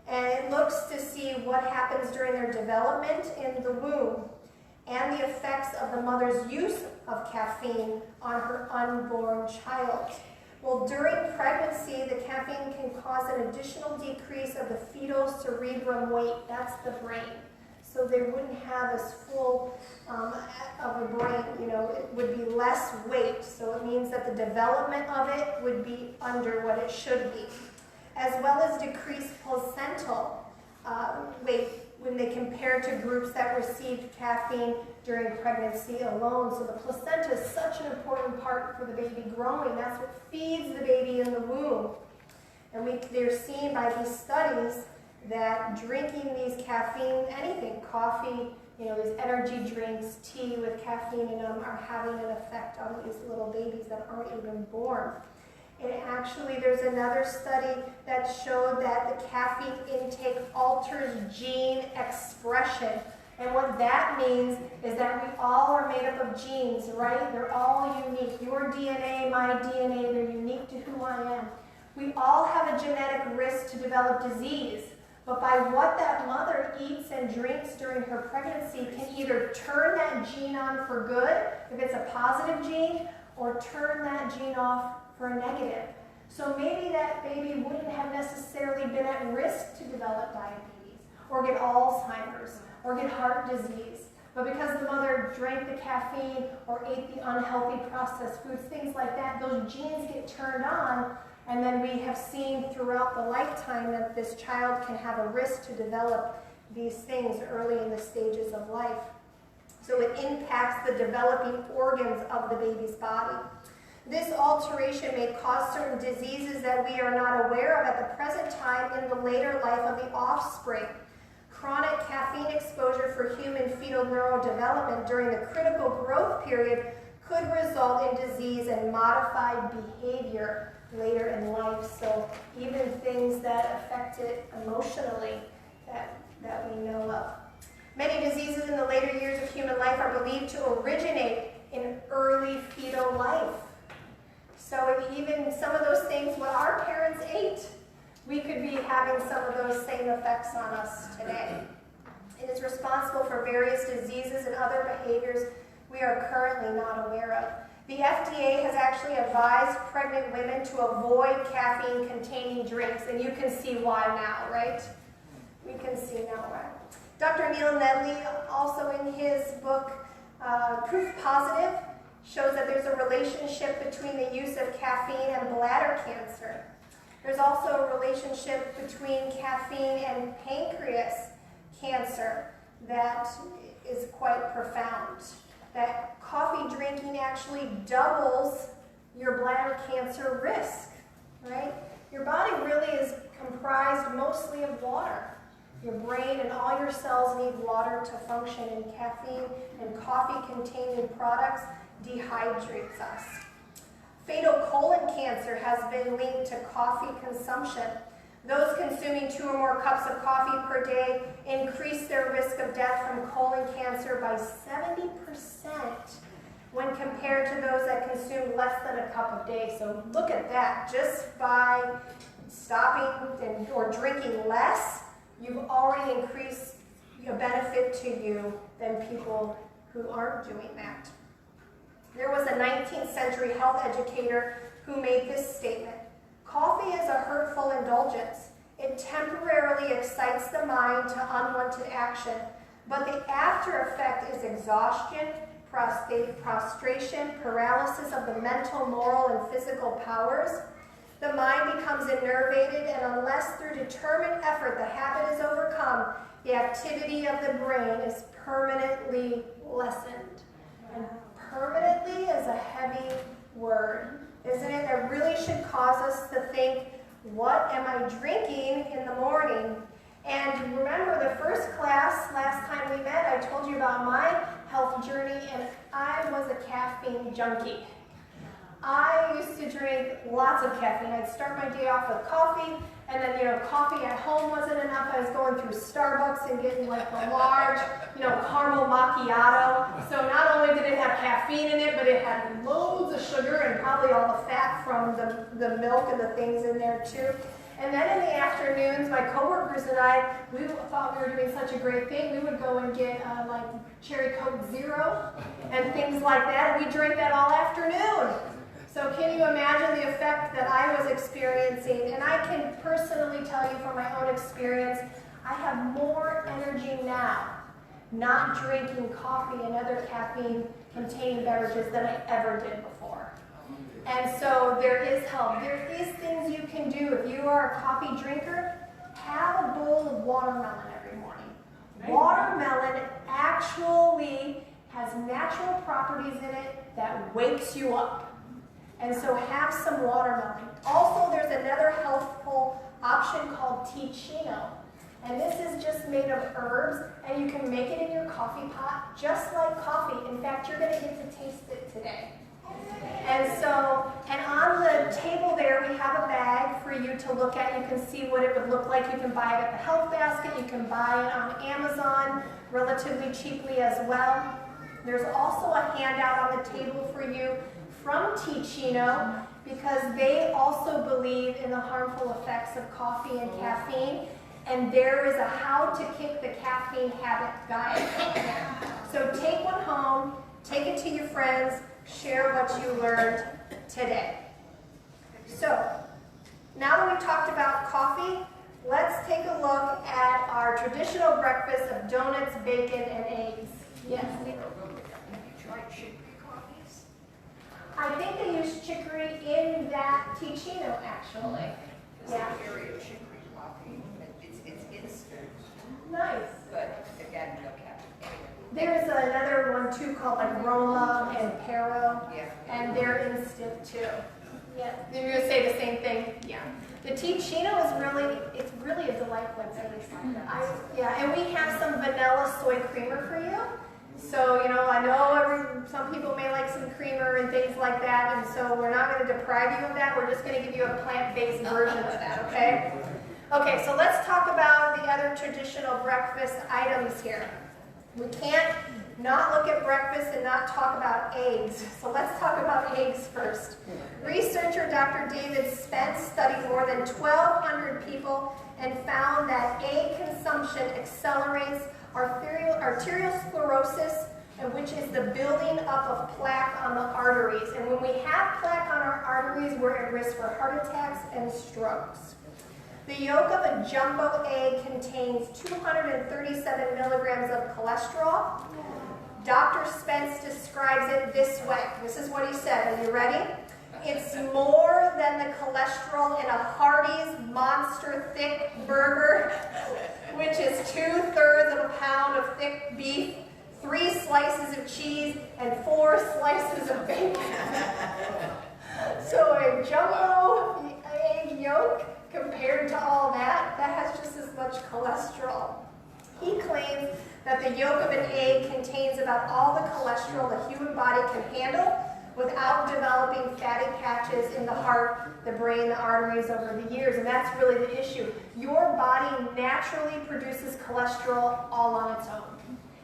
And it looks to see what happens during their development in the womb and the effects of the mother's use of caffeine on her unborn child. Well, during pregnancy, the caffeine can cause an additional decrease of the fetal cerebrum weight. That's the brain. So they wouldn't have as full of a brain, you know, it would be less weight. So it means that the development of it would be under what it should be. As well as decreased placental weight when they compare to groups that received caffeine during pregnancy alone. So the placenta is such an important part for the baby growing. That's what feeds the baby in the womb. And they're seen by these studies that drinking these caffeine, anything, coffee, you know, these energy drinks, tea with caffeine in them are having an effect on these little babies that aren't even born. And actually, there's another study that showed that the caffeine intake alters gene expression. And what that means is that we all are made up of genes, right? They're all unique. Your DNA, my DNA, they're unique to who I am. We all have a genetic risk to develop disease. But by what that mother eats and drinks during her pregnancy can either turn that gene on for good, if it's a positive gene, or turn that gene off for a negative. So maybe that baby wouldn't have necessarily been at risk to develop diabetes, or get Alzheimer's, or get heart disease. But because the mother drank the caffeine or ate the unhealthy processed foods, things like that, those genes get turned on. And then we have seen throughout the lifetime that this child can have a risk to develop these things early in the stages of life. So it impacts the developing organs of the baby's body. This alteration may cause certain diseases that we are not aware of at the present time in the later life of the offspring. chronic caffeine exposure for human fetal neurodevelopment during the critical growth period could result in disease and modified behavior later in life. So even things that affect it emotionally that we know of. Many diseases in the later years of human life are believed to originate in early fetal life. So even some of those things what our parents ate, we could be having some of those same effects on us today. It is responsible for various diseases and other behaviors we are currently not aware of. The FDA has actually advised pregnant women to avoid caffeine-containing drinks, and you can see why now, right? We can see now why. Dr. Neil Nedley, also in his book, Proof Positive, shows that there's a relationship between the use of caffeine and bladder cancer. There's also a relationship between caffeine and pancreas cancer that is quite profound. That coffee drinking actually doubles your bladder cancer risk, right? Your body really is comprised mostly of water. Your brain and all your cells need water to function, and caffeine and coffee-containing products dehydrates us. Fatal colon cancer has been linked to coffee consumption. Those consuming 2 or more cups of coffee per day increase their risk of death from colon cancer by 70% when compared to those that consume less than a cup a day. So look at that. Just by stopping or drinking less, you've already increased a benefit to you than people who aren't doing that. There was a 19th century health educator who made this statement: coffee is a hurtful indulgence. It temporarily excites the mind to unwanted action, but the after effect is exhaustion, prostration, paralysis of the mental, moral, and physical powers. The mind becomes enervated, and unless through determined effort the habit is overcome, the activity of the brain is permanently lessened. And permanently is a heavy word, isn't it? That really should cause us to think, what am I drinking in the morning? And remember the first class, last time we met, I told you about my health journey, and I was a caffeine junkie. I used to drink lots of caffeine. I'd start my day off with coffee, and then, coffee at home wasn't enough. I was going through Starbucks and getting like the large, caramel macchiato. So not only did it have caffeine in it, but it had loads of sugar and probably all the fat from the milk and the things in there too. And then in the afternoons, my coworkers and I, we thought we were doing such a great thing. We would go and get like Cherry Coke Zero and things like that. And we drank that all afternoon. So can you imagine the effect that I was experiencing? And I can personally tell you from my own experience, I have more energy now not drinking coffee and other caffeine-containing beverages than I ever did before. And so there is help. There is things you can do. If you are a coffee drinker, have a bowl of watermelon every morning. Watermelon actually has natural properties in it that wakes you up. And so have some watermelon. Also, there's another healthful option called Ticino. And this is just made of herbs, and you can make it in your coffee pot just like coffee. In fact, you're going to get to taste it today. And on the table there, we have a bag for you to look at. You can see what it would look like. You can buy it at the Health Basket. You can buy it on Amazon relatively cheaply as well. There's also a handout on the table for you from Ticino, because they also believe in the harmful effects of coffee and caffeine, and there is a how to kick the caffeine habit guide. So take one home, take it to your friends, share what you learned today. So now that we've talked about coffee, let's take a look at our traditional breakfast of donuts, bacon, and eggs. Yes? I think they use chicory in that Ticino, actually. Yeah. Chicory coffee. It's instant. Nice. But again, no caffeine. There's another one too called like Roma and Pero, Yeah. and they're instant too. Yeah, you would say the same thing. Yeah. The Ticino is really a delightful taste. Yeah, and we have some vanilla soy creamer for you. So, I know some people may like some creamer and things like that, and so we're not going to deprive you of that. We're just going to give you a plant-based version of that, okay? Okay, so let's talk about the other traditional breakfast items here. We can't not look at breakfast and not talk about eggs. So let's talk about eggs first. Researcher Dr. David Spence studied more than 1,200 people and found that egg consumption accelerates arteriosclerosis, which is the building up of plaque on the arteries. And when we have plaque on our arteries, we're at risk for heart attacks and strokes. The yolk of a jumbo egg contains 237 milligrams of cholesterol. Dr. Spence describes it this way. This is what he said. Are you ready? It's more than the cholesterol in a Hardee's Monster Thick Burger, which is 2/3 of a pound of thick beef, 3 slices of cheese, and 4 slices of bacon. So a jumbo egg yolk, compared to all that has just as much cholesterol. He claims that the yolk of an egg contains about all the cholesterol the human body can handle without developing fatty patches in the heart, the brain, the arteries over the years. And that's really the issue. Your body naturally produces cholesterol all on its own.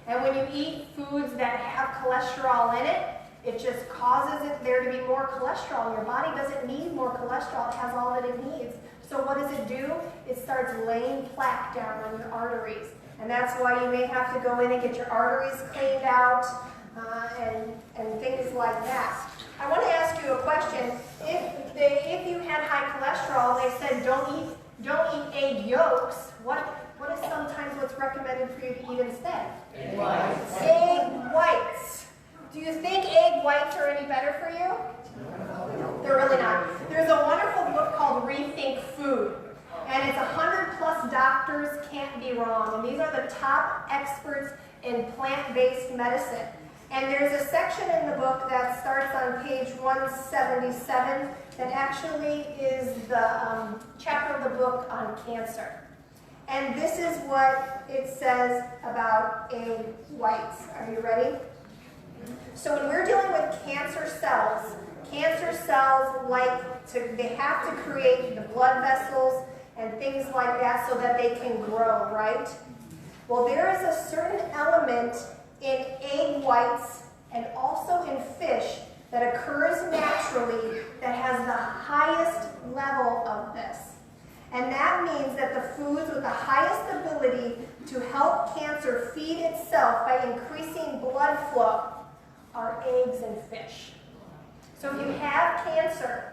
And when you eat foods that have cholesterol in it, it just causes there to be more cholesterol. Your body doesn't need more cholesterol. It has all that it needs. So what does it do? It starts laying plaque down on your arteries. And that's why you may have to go in and get your arteries cleaned out and things like that. I want to ask you a question. If you had high cholesterol, they said don't eat egg yolks. What is sometimes what's recommended for you to eat instead? Egg whites. Egg whites. Do you think egg whites are any better for you? They're really not. There's a wonderful book called Rethink Food. And it's 100+ doctors can't be wrong. And these are the top experts in plant-based medicine. And there's a section in the book that starts on page 177 that actually is the chapter of the book on cancer. And this is what it says about egg whites. Are you ready? So when we're dealing with cancer cells they have to create the blood vessels and things like that so that they can grow, right? Well, there is a certain element in egg whites and also in fish that occurs naturally that has the highest level of this. And that means that the foods with the highest ability to help cancer feed itself by increasing blood flow are eggs and fish. So if you have cancer,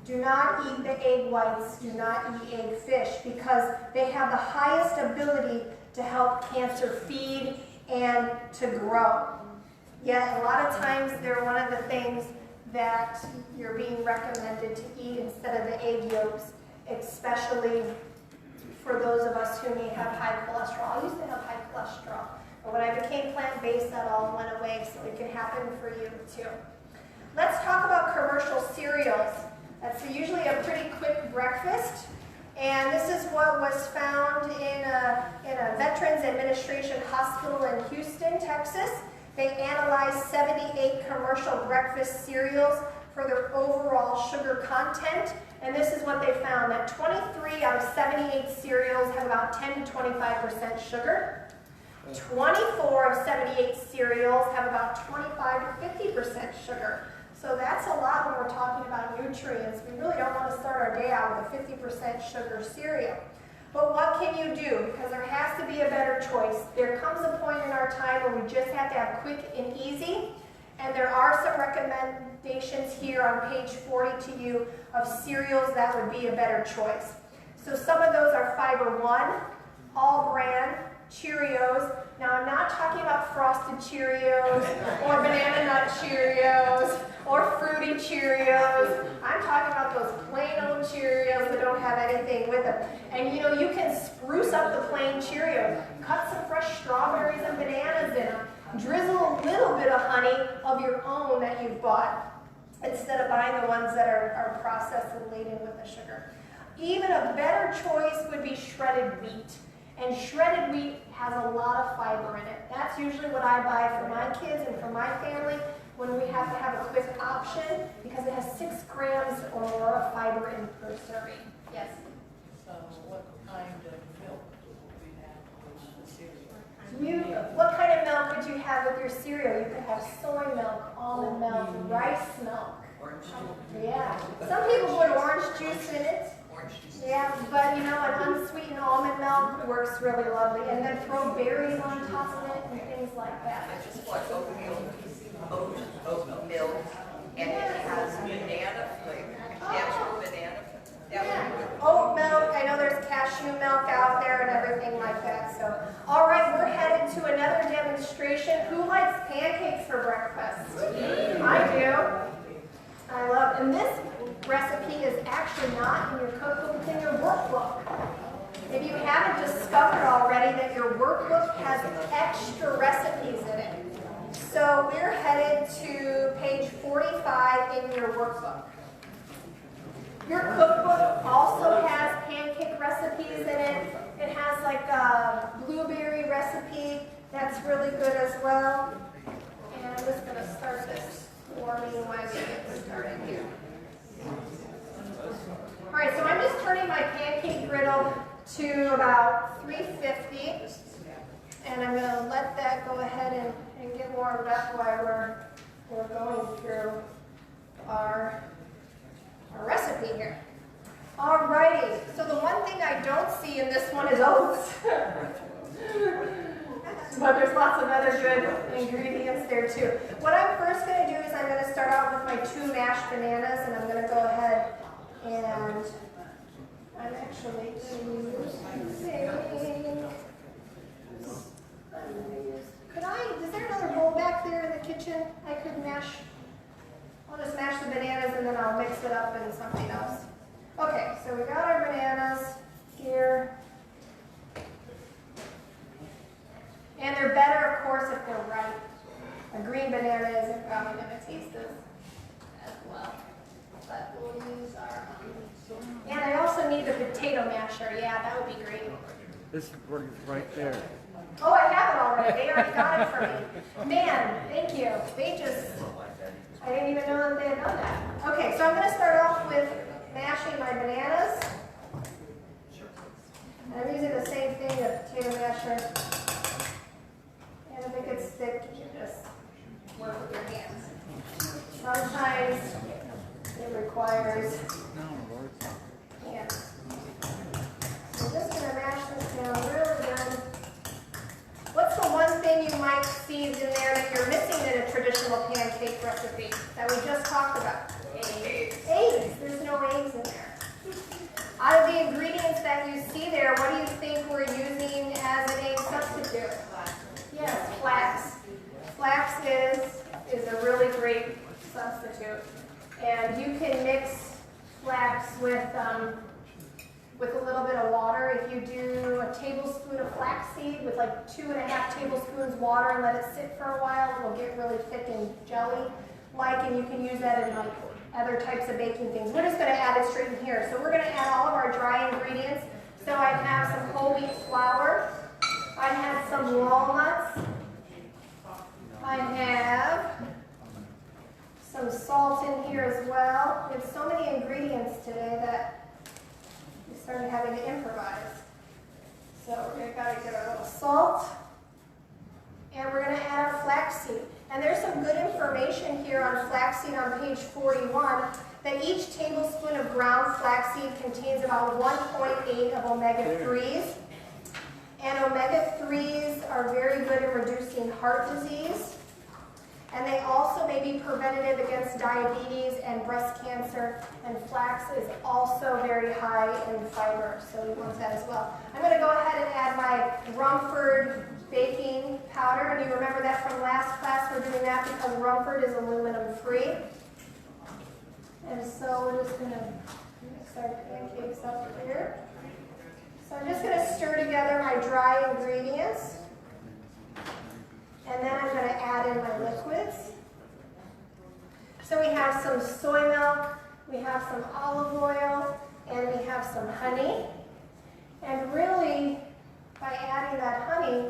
do not eat the egg whites, do not eat egg fish, because they have the highest ability to help cancer feed and to grow. Yet a lot of times they're one of the things that you're being recommended to eat instead of the egg yolks, especially for those of us who may have high cholesterol. I used to have high cholesterol, but when I became plant-based, that all went away, so it can happen for you too. Let's talk about commercial cereals. That's usually a pretty quick breakfast, and this is what was found in a Veterans Administration hospital in Houston, Texas. They analyzed 78 commercial breakfast cereals for their overall sugar content, and this is what they found, that 23 out of 78 cereals have about 10 to 25% sugar. 24 of 78 cereals have about 25 to 50% sugar. So that's a lot when we're talking about nutrients. We really don't want to start our day out with a 50% sugar cereal. But what can you do? Because there has to be a better choice. There comes a point in our time where we just have to have quick and easy. And there are some recommendations here on page 40 to you of cereals that would be a better choice. So some of those are Fiber One, All Bran, Cheerios. Now I'm not talking about Frosted Cheerios or Banana Nut Cheerios or Fruity Cheerios. I'm talking about those plain old Cheerios that don't have anything with them. And you can spruce up the plain Cheerios. Cut some fresh strawberries and bananas in them. Drizzle a little bit of honey of your own that you've bought. instead of buying the ones that are processed and laden with the sugar. Even a better choice would be shredded wheat. And shredded wheat has a lot of fiber in it. That's usually what I buy for my kids and for my family when we have to have a quick option, because it has 6 grams or more of fiber in per serving. Yes? So what kind of milk would we have with the cereal? What kind of milk would you have with your cereal? You could have soy milk, almond milk, rice milk. Orange juice. Yeah. Some people put orange juice in it. Orange juice. Yeah, but you know, an unsweetened almond milk works really lovely. And then throw berries on top of it and things like that. I just bought oat milk, and it has banana flavor, natural banana. That Yeah. would be good. Oat milk, I know there's cashew milk out there and everything like that. So, all right, we're headed to another demonstration. Who likes pancakes for breakfast? I do. I love, and this recipe is actually not in your cookbook, it's in your workbook. If you haven't discovered already that your workbook has extra recipes in it. So we're headed to page 45 in your workbook. Your cookbook also has pancake recipes in it. It has like a blueberry recipe that's really good as well. And I'm just going to start this warming while we get started here. All right, so I'm just turning my pancake griddle to about 350. And I'm going to let that go ahead and get warmed up while we're going through our recipe here. Alrighty, so the one thing I don't see in this one is oats. But there's lots of other good ingredients there too. What I'm first going to do is I'm going to start out with my 2 mashed bananas, and I'm going to go ahead and I'm actually is there another bowl back there in the kitchen I could mash? I'll just mash the bananas and then I'll mix it up in something else. Okay, so we got our bananas here. And they're better, of course, if they're ripe. A green banana isn't probably going to taste as well. But we'll use our... And I also need the potato masher. Yeah, that would be great. This right there. Oh, I have it already. They already got it for me. Man, thank you. I didn't even know that they had done that. Okay, so I'm going to start off with mashing my bananas. And I'm using the same thing, the potato masher. And if it gets thick, you can just work with your hands. Sometimes it requires hands. So I'm just going to mash this down really good. What's the one thing you might see in there that you're missing in a traditional pancake recipe that we just talked about? Eggs. Eggs. There's no eggs in there. Out of the ingredients that you see there, what do you think we're using as an egg substitute? Yes, flax. Flax is a really great substitute. And you can mix flax with a little bit of water. If you do a tablespoon of flaxseed with like 2.5 tablespoons water and let it sit for a while, it will get really thick and jelly-like, and you can use that in like other types of baking things. We're just going to add it straight in here. So we're going to add all of our dry ingredients. So I have some whole wheat flour. I have some walnuts. I have some salt in here as well. We have so many ingredients today that we started having to improvise. So we're going to get our little salt. And we're going to add our flaxseed. And there's some good information here on flaxseed on page 41 that each tablespoon of ground flaxseed contains about 1.8 of omega-3s. And omega-3s are very good in reducing heart disease. And they also may be preventative against diabetes and breast cancer. And flax is also very high in fiber, so we want that as well. I'm going to go ahead and add my Rumford baking powder. And you remember that from last class, we're doing that because Rumford is aluminum free. And so we're just going to mix our pancakes up here. So I'm just going to stir together my dry ingredients. And then I'm going to add in my liquids. So we have some soy milk, we have some olive oil, and we have some honey. And really, by adding that honey,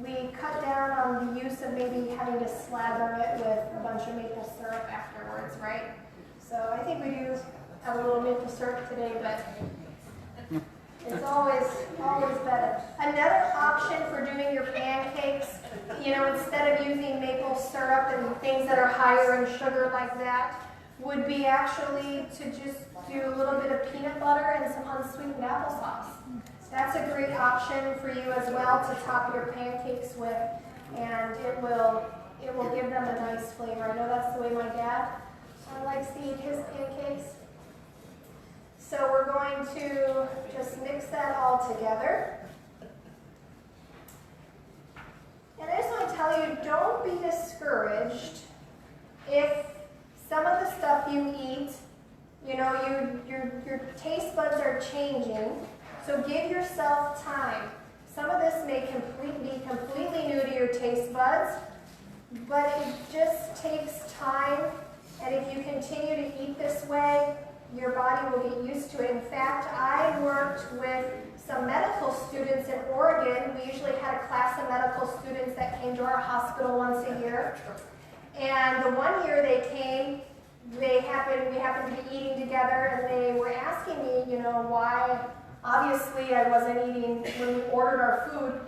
we cut down on the use of maybe having to slather it with a bunch of maple syrup afterwards, right? So I think we do have a little maple syrup today, but it's always better. Another option for doing your pancakes, you know, instead of using maple syrup and things that are higher in sugar like that, would be actually to just do a little bit of peanut butter and some unsweetened applesauce. That's a great option for you as well to top your pancakes with, and it will give them a nice flavor. I know that's the way my dad likes to eat his pancakes. So we're going to just mix that all together. And I just want to tell you, don't be discouraged if some of the stuff you eat, you know, your taste buds are changing. So give yourself time. Some of this may be completely new to your taste buds, but it just takes time. And if you continue to eat this way, your body will get used to it. In fact, I worked with some medical students in Oregon. We usually had a class of medical students that came to our hospital once a year. And the one year they came, we happened to be eating together, and they were asking me, you know, why. Obviously, I wasn't eating, when we ordered our food,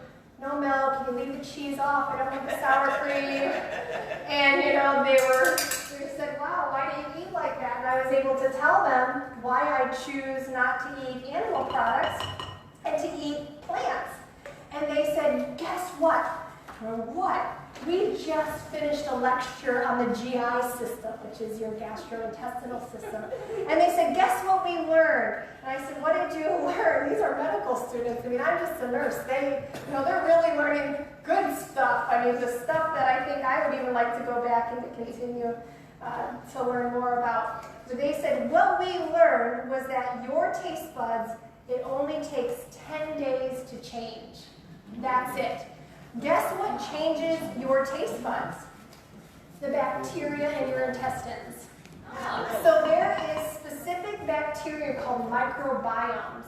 no milk, you leave the cheese off, I don't want the sour cream. And, you know, they said, wow, why do you eat like that? And I was able to tell them why I choose not to eat animal products and to eat plants. And they said, guess what? What? We just finished a lecture on the GI system, which is your gastrointestinal system. And they said, guess what we learned? And I said, what did you learn? These are medical students. I mean, I'm just a nurse. They're really learning good stuff. I mean, the stuff that I think I would even like to go back and to continue to learn more about. So they said, what we learned was that your taste buds, it only takes 10 days to change. That's it. Guess what changes your taste buds? The bacteria in your intestines. So there is specific bacteria called microbiomes,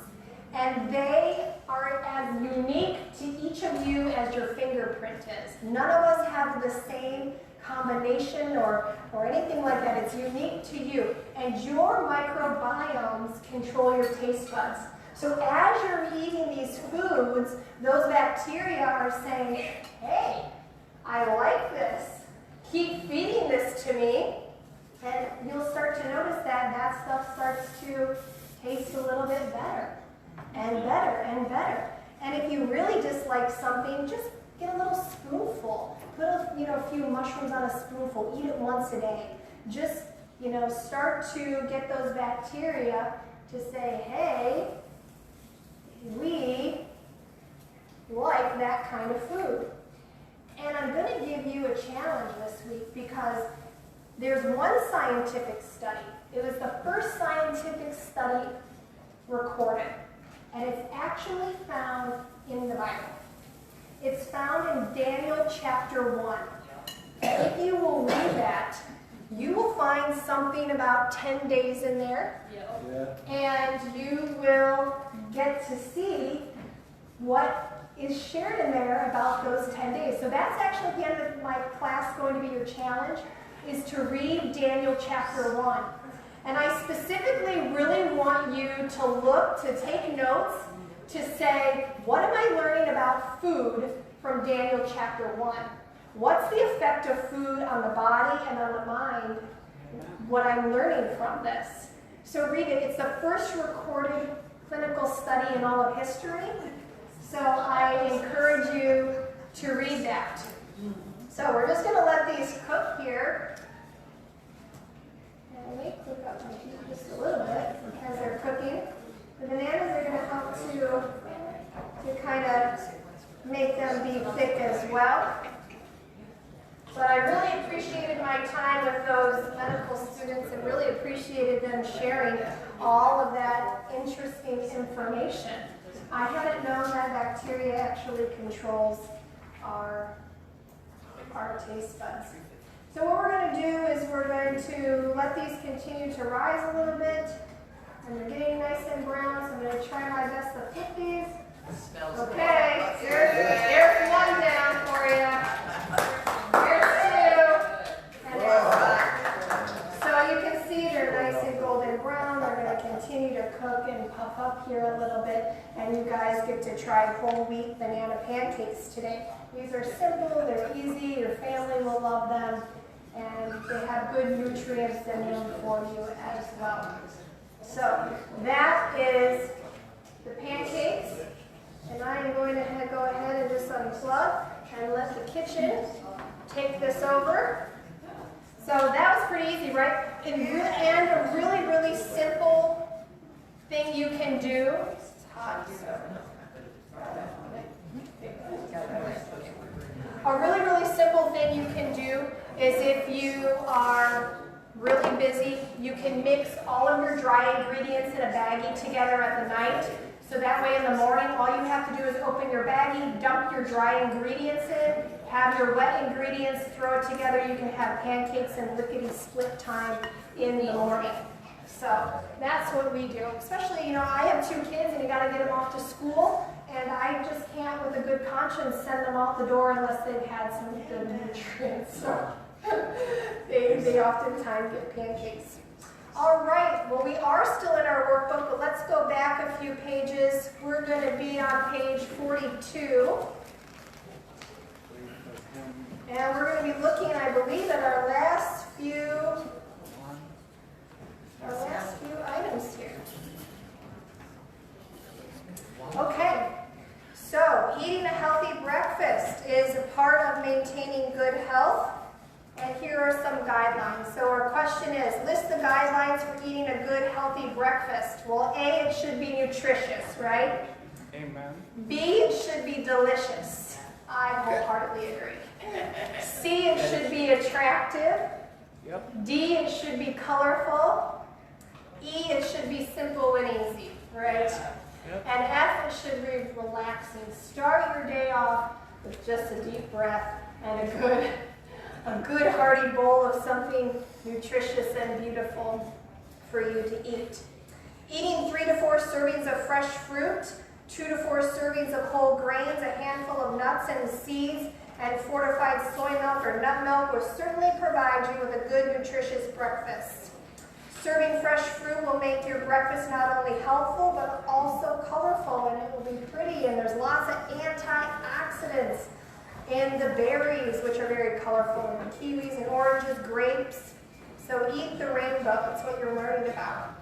and they are as unique to each of you as your fingerprint is. None of us have the same combination or anything like that. It's unique to you, and your microbiomes control your taste buds. So as you're eating these foods, those bacteria are saying, hey, I like this. Keep feeding this to me. And you'll start to notice that stuff starts to taste a little bit better and better and better. And if you really dislike something, just get a little spoonful. Put a few mushrooms on a spoonful. Eat it once a day. Just start to get those bacteria to say, hey, we like that kind of food. And I'm going to give you a challenge this week because there's one scientific study. It was the first scientific study recorded, and it's actually found in the Bible. It's found in Daniel chapter 1. If you will read that, you will find something about 10 days in there, and you will get to see what is shared in there about those 10 days. So that's actually at the end of my class going to be your challenge, is to read Daniel chapter 1. And I specifically really want you to look, to take notes, to say, what am I learning about food from Daniel chapter 1? What's the effect of food on the body and on the mind? What I'm learning from this. So read it. It's the first recorded clinical study in all of history. So I encourage you to read that. So we're just going to let these cook here. And let me cook up my heat just a little bit as they're cooking. The bananas are going to help to kind of make them be thick as well. But I really appreciated my time with those medical students and really appreciated them sharing all of that interesting information. I hadn't known that bacteria actually controls our taste buds. So what we're going to do is we're going going to let these continue to rise a little bit. And they're getting nice and brown, so I'm going to try my best to flip these. Smells Okay, there's one down for you. Here's two. And then, so you can see they're nice and golden brown. They're going to continue to cook and puff up here a little bit. And you guys get to try whole wheat banana pancakes today. These are simple, they're easy, your family will love them. And they have good nutrients in them for you as well. So that is the pancakes. And I am going to go ahead and just unplug and let the kitchen take this over. So that was pretty easy, right? And a really, really simple thing you can do. It's hot, so. A really, really simple thing you can do is if you are really busy, you can mix all of your dry ingredients in a baggie together at the night. So that way in the morning, all you have to do is open your baggie, dump your dry ingredients in, have your wet ingredients, throw it together. You can have pancakes and lickety-split time in the morning. So that's what we do. Especially, you know, I have 2 kids and you got to get them off to school. And I just can't, with a good conscience, send them out the door unless they've had some good nutrients. So they oftentimes get pancakes. All right, well, we are still in our workbook, but let's go back a few pages. We're going to be on page 42. And we're going to be looking, I believe, at our last few items here. Okay, so eating a healthy breakfast is a part of maintaining good health. And here are some guidelines. So our question is, list the guidelines for eating a good, healthy breakfast. Well, A, it should be nutritious, right? Amen. B, it should be delicious. I wholeheartedly agree. C, it should be attractive. Yep. D, it should be colorful. E, it should be simple and easy, right? Yep. And F, it should be relaxing. Start your day off with just a deep breath and a good hearty bowl of something nutritious and beautiful for you to eat. Eating 3 to 4 servings of fresh fruit, 2 to 4 servings of whole grains, a handful of nuts and seeds, and fortified soy milk or nut milk will certainly provide you with a good, nutritious breakfast. Serving fresh fruit will make your breakfast not only helpful, but also colorful, and it will be pretty, and there's lots of antioxidants in the berries, which are very colorful, and the kiwis and oranges, grapes. So eat the rainbow, that's what you're learning about.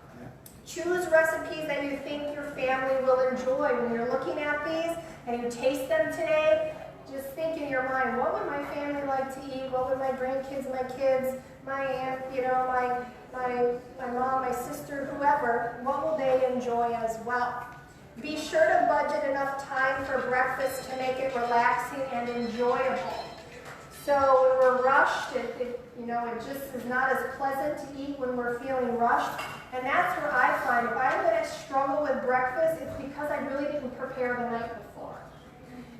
Choose recipes that you think your family will enjoy. When you're looking at these and you taste them today, just think in your mind, what would my family like to eat? What would my grandkids, my kids, my aunt, you know, my mom, my sister, whoever, what will they enjoy as well? Be sure to budget enough time for breakfast to make it relaxing and enjoyable. So when we're rushed, it just is not as pleasant to eat when we're feeling rushed. And that's where I find if I'm going to struggle with breakfast, it's because I really didn't prepare the night before.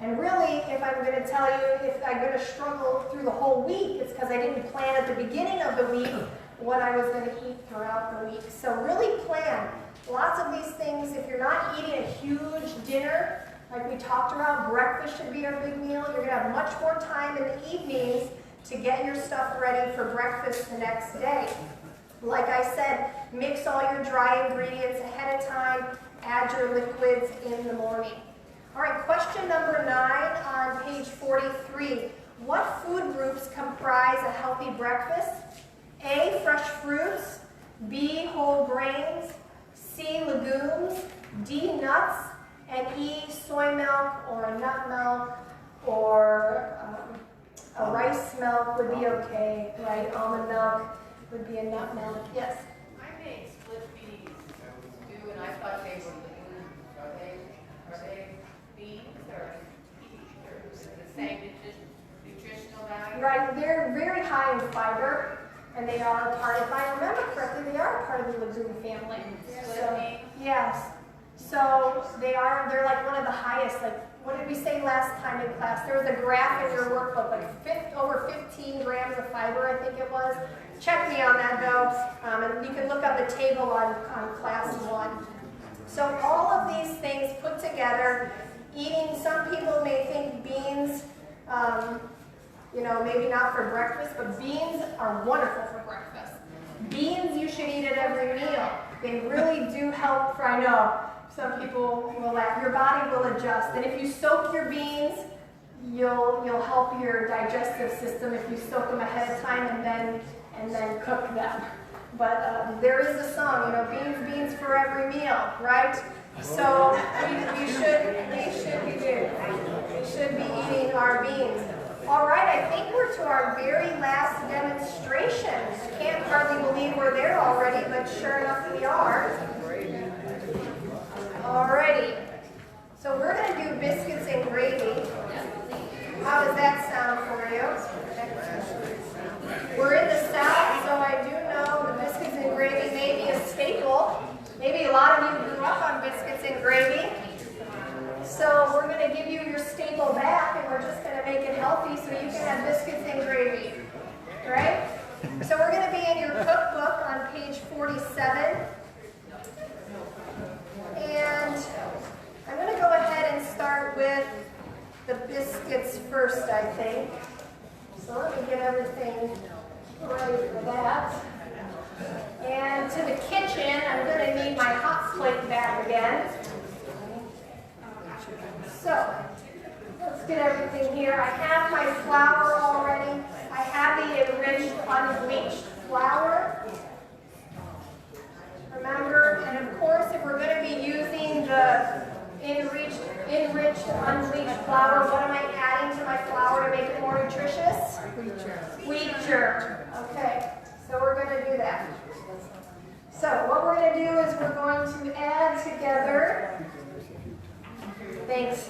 And really, if I'm going to tell you if I'm going to struggle through the whole week, it's because I didn't plan at the beginning of the week what I was going to eat throughout the week. So really plan. Lots of these things, if you're not eating a huge dinner, like we talked about, breakfast should be our big meal. You're going to have much more time in the evenings to get your stuff ready for breakfast the next day. Like I said, mix all your dry ingredients ahead of time. Add your liquids in the morning. All right, question number 9 on page 43. What food groups comprise a healthy breakfast? A, fresh fruits. B, whole grains. C, legumes. D, nuts. And E, soy milk or a nut milk or a rice milk would be okay, right? Almond milk would be a nut milk. Yes? I made split peas stew, and I thought they were legumes. Are they beans or peas? Or the same nutritional value? Right, they're very high in fiber, and they are part, if I remember correctly, they are part of the legume family. Split So, peas? yes. So they're like one of the highest, like what did we say last time in class? There was a graph in your workbook, like over 15 grams of fiber, I think it was. Check me on that though, and you can look up the table on class 1. So all of these things put together, eating, some people may think beans, maybe not for breakfast, but beans are wonderful for breakfast. Beans, you should eat at every meal. They really do help for, I know, some people will laugh, your body will adjust. And if you soak your beans, you'll help your digestive system if you soak them ahead of time and then cook them. But there is a song, beans for every meal, right? So we should be eating our beans. All right, I think we're to our very last demonstration. I can't hardly believe we're there already, but sure enough we are. Alrighty, so we're going to do biscuits and gravy. How does that sound for you? We're in the South, so I do know the biscuits and gravy may be a staple. Maybe a lot of you grew up on biscuits and gravy. So we're going to give you your staple back, and we're just going to make it healthy so you can have biscuits and gravy. Right? So we're going to be in your cookbook on page 47. And I'm going to go ahead and start with the biscuits first, I think. So let me get everything ready for that. And to the kitchen, I'm going to need my hot plate back again. So let's get everything here. I have my flour already. I have the enriched, unbleached flour. Remember, and of course, if we're going to be using the enriched, unbleached flour, what am I adding to my flour to make it more nutritious? Wheat germ. Okay, so we're going to do that. So what we're going to do is we're going to add together. Thanks.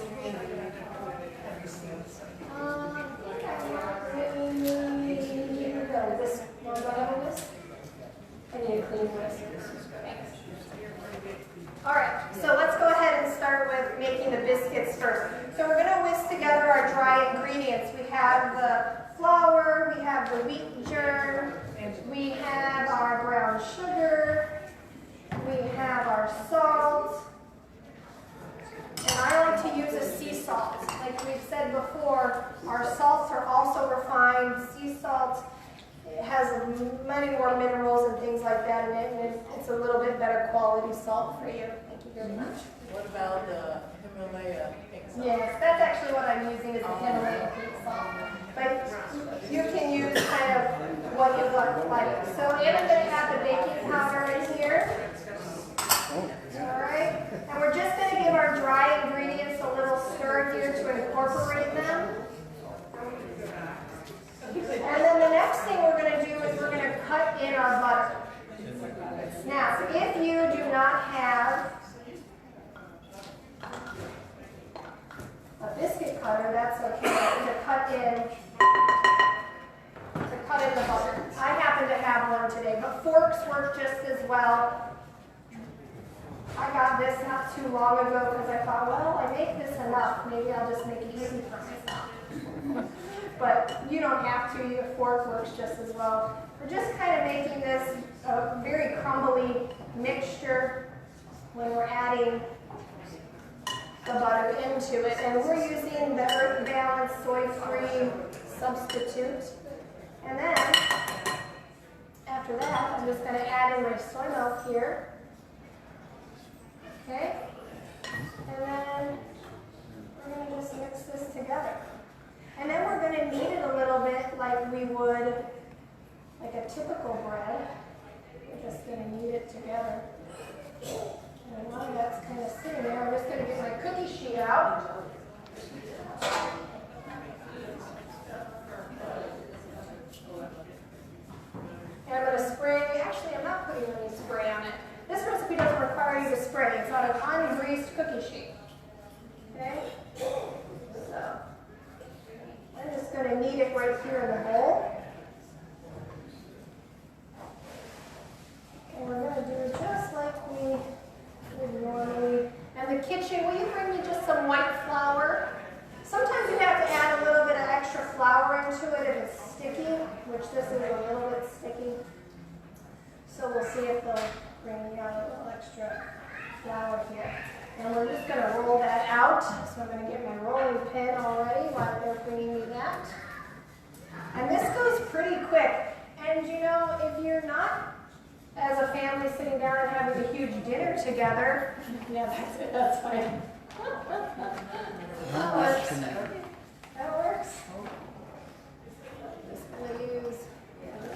This one, do I have this? I need to clean this. All right, so let's go ahead and start with making the biscuits first. So we're going to whisk together our dry ingredients. We have the flour, we have the wheat germ, we have our brown sugar, we have our salt, and I like to use a sea salt. Like we've said before, our salts are also refined. Sea salt has many more minerals and things like that in it, and it's a little bit better quality salt for you. Thank you very much. What about the Himalaya pink salt? Yes, that's actually what I'm using is the Himalaya pink salt. But you can use kind of what you like. So I'm going to have the baking powder in here. Alright, and we're just going to give our dry ingredients a little stir here to incorporate them. And then the next thing we're going to do is we're going to cut in our butter. Now, if you do not have a biscuit cutter, that's okay, to cut in the butter. I happen to have one today, but forks work just as well. I got this not too long ago because I thought, well, I make this enough. Maybe I'll just make it easy for myself. But you don't have to. A fork works just as well. We're just kind of making this a very crumbly mixture when we're adding the butter into it. And we're using the Earth Balance soy-free substitute. And then, after that, I'm just going to add in my soy milk here. Okay, and then we're going to just mix this together. And then we're going to knead it a little bit like we would, like a typical bread. We're just going to knead it together. And while that's kind of sitting there, I'm just going to get my cookie sheet out. And I'm going to spray, actually I'm not putting any spray on it. This recipe doesn't require you to spray. It's on an ungreased cookie sheet. Okay? So, I'm just going to knead it right here in the bowl. And we're going to do just like we would normally. And the kitchen, will you bring me just some white flour? see if they'll bring me out a little extra flour here. And we're just gonna roll that out. So I'm gonna get my rolling pin already while they're bringing me that. And this goes pretty quick. And you know, if you're not as a family sitting down and having a huge dinner together, yeah, that's it, that's fine. That works. That works. Just gonna use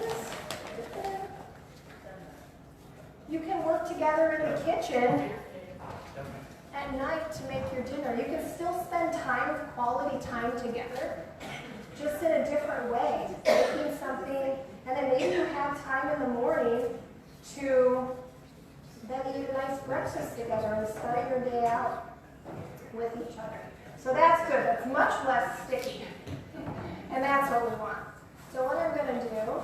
this. You can work together in the kitchen at night to make your dinner. You can still spend time, quality time together, just in a different way, making something, and then maybe you have time in the morning to then eat a nice breakfast together and start your day out with each other. So that's good. That's much less sticky. And that's what we want. So what I'm going to do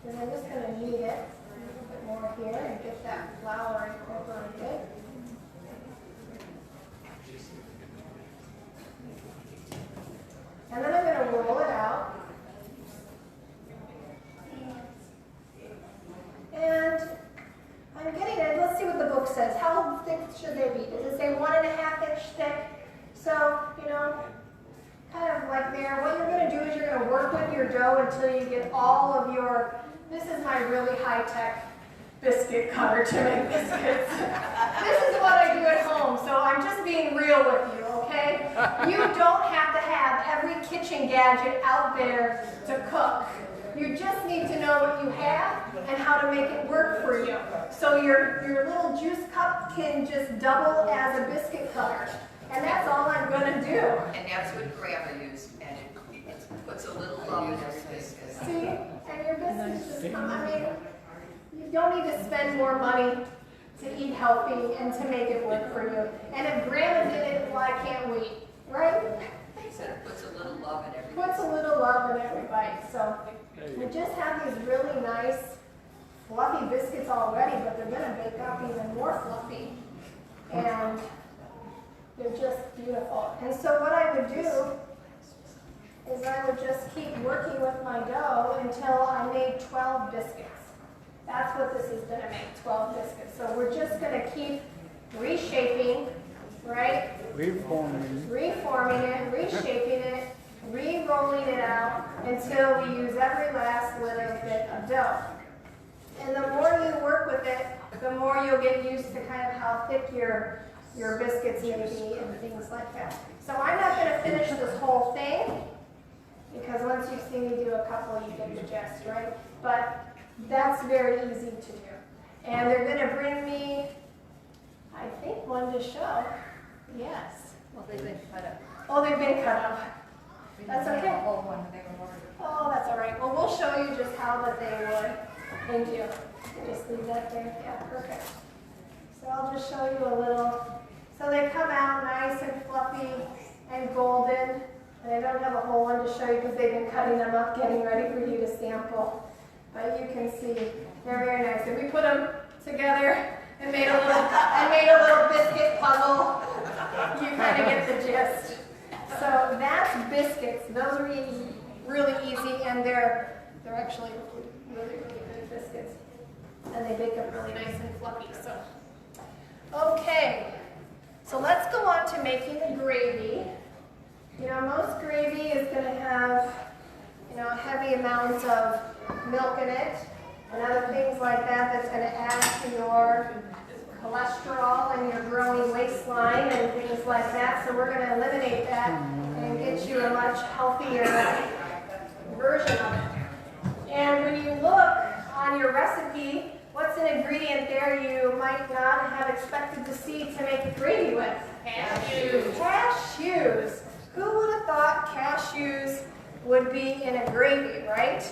is I'm just going to knead it a little bit more here and get that flour incorporated. And then I'm going to roll it out. And I'm getting it. Let's see what the book says. How thick should they be? Does it say 1.5 inch thick? So, you know, kind of like there. What you're going to do is you're going to work with your dough until you get all of your, this is my really high-tech biscuit cutter to make biscuits. This is what I do at home, so I'm just being real with you, okay? You don't have to have every kitchen gadget out there to cook. You just need to know what you have and how to make it work for you. So your little juice cup can just double as a biscuit cutter. And that's all I'm going to do. And that's what Grandma used, and it puts a little love in every biscuit. See? And your biscuits just come, I mean, you don't need to spend more money to eat healthy and to make it work for you. And if Grandma did it, why can't we? Right? He said it puts a little love in every Puts a little love in every bite. So we just have these really nice fluffy biscuits already, but they're going to bake up even more fluffy. And they're just beautiful. And so what I would do is I would just keep working with my dough until I made 12 biscuits. That's what this is going to make, 12 biscuits. So we're just going to keep reshaping, right? Reforming. Reforming it, reshaping it, re-rolling it out until we use every last little bit of dough. And the more you work with it, the more you'll get used to kind of how thick your biscuits may be and things like that. So I'm not going to finish this whole thing because once you see me do a couple, you get the gist, right? But that's very easy to do. And they're going to bring me, I think, one to show. Yes. Well, they've been cut up. Oh, they've been cut up. We That's didn't have okay. a whole one, they were ordered. Oh, that's all right. Well, we'll show you just how that they would. Thank you. Just leave that there. Yeah, perfect. So I'll just show you a little. So they come out nice and fluffy and golden. And I don't have a whole one to show you because they've been cutting them up, getting ready for you to sample. But you can see they're very nice. And we put them together and made a little biscuit puzzle. You kind of get the gist. So that's biscuits. Those are really easy, and they're actually really good biscuits. And they bake up really nice and fluffy. So, okay. So let's go on to making the gravy. You know, most gravy is going to have, you know, heavy amounts of milk in it and other things like that that's going to add to your cholesterol and your growing waistline and things like that. So we're going to eliminate that and get you a much healthier version of it. And when you look on your recipe, what's an ingredient there you might not have expected to see to make a gravy with? Cashews. Cashews. Who would have thought cashews would be in a gravy, right?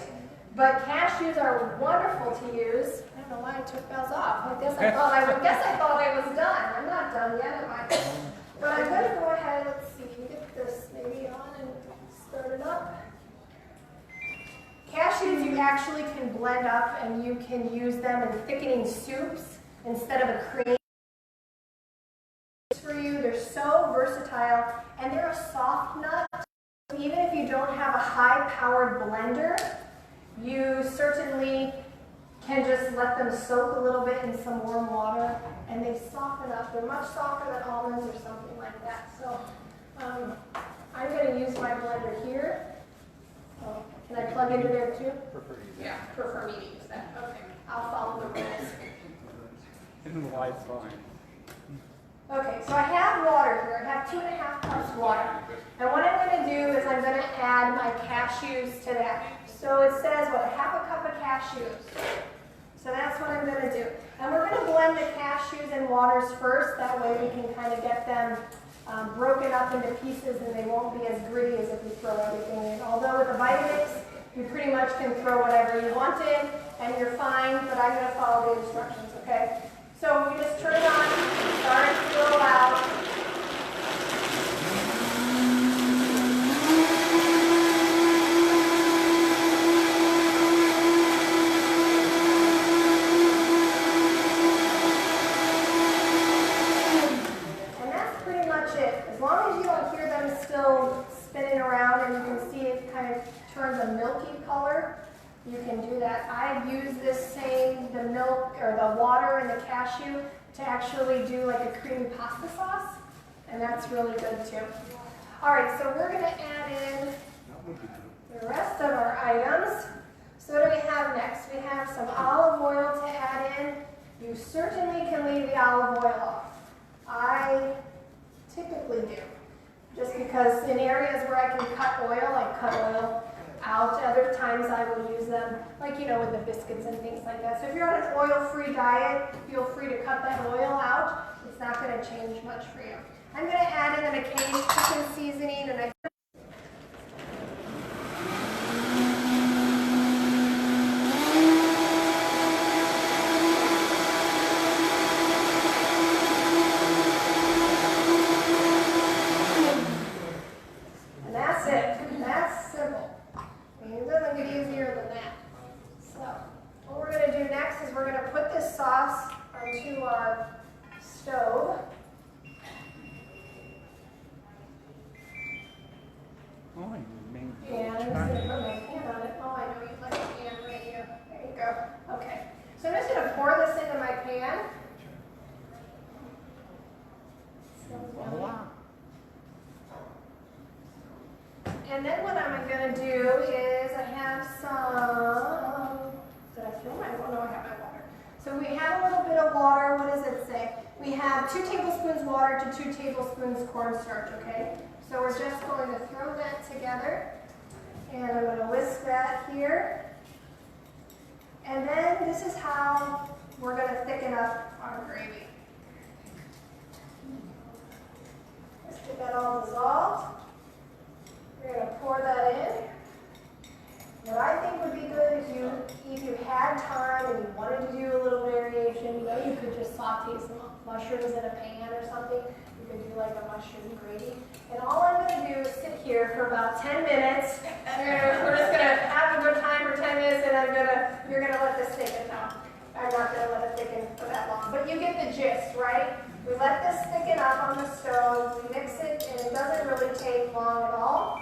But cashews are wonderful to use. I don't know why I took those off. I guess I thought I was done. I'm not done yet, am I? But I'm going to go ahead. Let's see. Can we get this maybe on and start it up? Cashews you actually can blend up and you can use them in thickening soups instead of a cream. For you, they're so versatile and they're a soft nut. Even if you don't have a high-powered blender, you certainly let them soak a little bit in some warm water, and they soften up. They're much softer than almonds or something like that. So I'm going to use my blender here. Oh, can I plug into there too? Yeah. Prefer me to use that. Okay, I'll follow the rules. Wife's fine. Okay, so I have water here. I have 2.5 cups water. And what I'm going to do is I'm going to add my cashews to that. So it says, what, 1/2 cup of cashews. So that's what I'm going to do. And we're going to blend the cashews and waters first. That way we can kind of get them broken up into pieces and they won't be as gritty as if we throw everything in. Although with the Vitamix, you pretty much can throw whatever you want in and you're fine, but I'm going to follow the instructions, okay? So you just turn it on, start to roll out. And that's pretty much it. As long as you don't hear them still spinning around and you can see it kind of turns a milky color, you can do that. I've used the milk or the water and the cashew to actually do like a creamy pasta sauce, and that's really good too. All right, so we're going to add in the rest of our items. So what do we have next? We have some olive oil to add in. You certainly can leave the olive oil off. I typically do, just because in areas where I can cut oil, I cut oil out. Other times I will use them, like, you know, with the biscuits and things like that. So if you're on an oil-free diet, feel free to cut that oil out. It's not going to change much for you. I'm going to add in the McCain's chicken seasoning, and that's it. That's simple. It doesn't get easier than that. So what we're going to do next is we're going to put this sauce onto our stove. Oh, I mean, And I'm just going to put my hand on it. Oh, I know you'd like a hand right here. There you go. Okay. So I'm just going to pour this into my pan. voila. And then what I'm going to do is I have some, did I fill my, oh no, I have my water. So we have a little bit of water. What does it say? We have 2 tablespoons water to 2 tablespoons cornstarch, okay? So we're just going to throw that together. And I'm going to whisk that here. And then this is how we're going to thicken up our gravy. Let's get that all dissolved. We're going to pour that in. What I think would be good if you had time and you wanted to do a little variation, you know, you could just saute some mushrooms in a pan or something. You could do like a mushroom gravy. And all I'm going to do is sit here for about 10 minutes. We're just going to have a good time for 10 minutes, and you're going to let this thicken now. I'm not going to let it thicken for that long. But you get the gist, right? We let this thicken up on the stove. We mix it, and it doesn't really take long at all.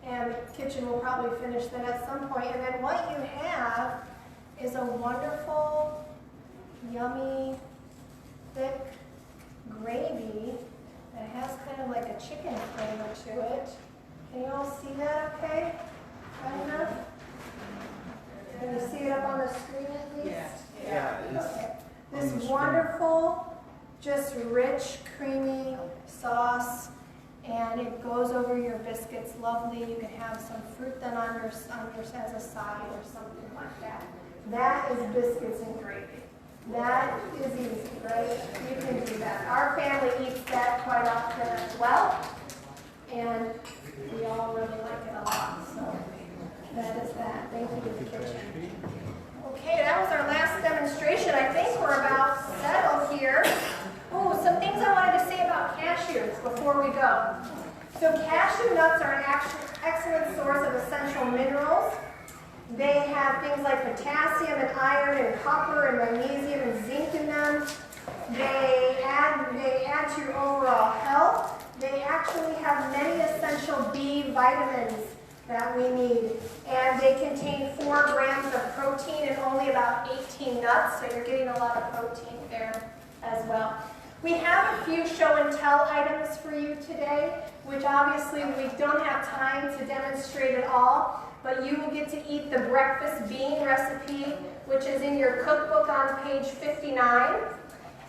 And the kitchen will probably finish that at some point. And then what you have is a wonderful, yummy, thick gravy that has kind of like a chicken flavor to it. Can you all see that okay? Right enough? Can you see it up on the screen at least? Yeah, it is. Okay. This wonderful, just rich, creamy sauce. And it goes over your biscuits lovely. You can have some fruit then on your as a side or something like that. That is biscuits and gravy. That is easy, right? You can do that. Our family eats that quite often as well. And we all really like it a lot. So that is that. Thank you to the kitchen. Okay, that was our last demonstration. I think we're about settled here. Oh, some things I wanted to say about cashews before we go. So cashew nuts are an excellent source of essential minerals. They have things like potassium and iron and copper and magnesium and zinc in them. They add to your overall health. They actually have many essential B vitamins that we need. And they contain 4 grams of protein and only about about 18 nuts, so you're getting a lot of protein there as well. We have a few show and tell items for you today, which obviously we don't have time to demonstrate it all, but you will get to eat the breakfast bean recipe, which is in your cookbook on page 59.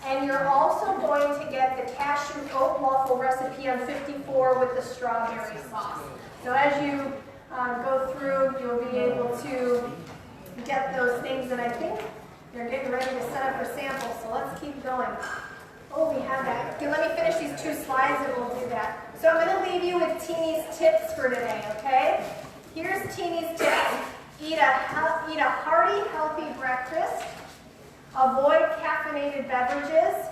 And you're also going to get the cashew oat waffle recipe on 54 with the strawberry sauce. So as you go through, you'll be able to get those things, and I think they're getting ready to set up for samples, so let's keep going. Oh, we have that. Okay, let me finish these 2 slides and we'll do that. So I'm going to leave you with Teeny's tips for today, okay? Here's Teeny's tips. Eat a hearty, healthy breakfast. Avoid caffeinated beverages.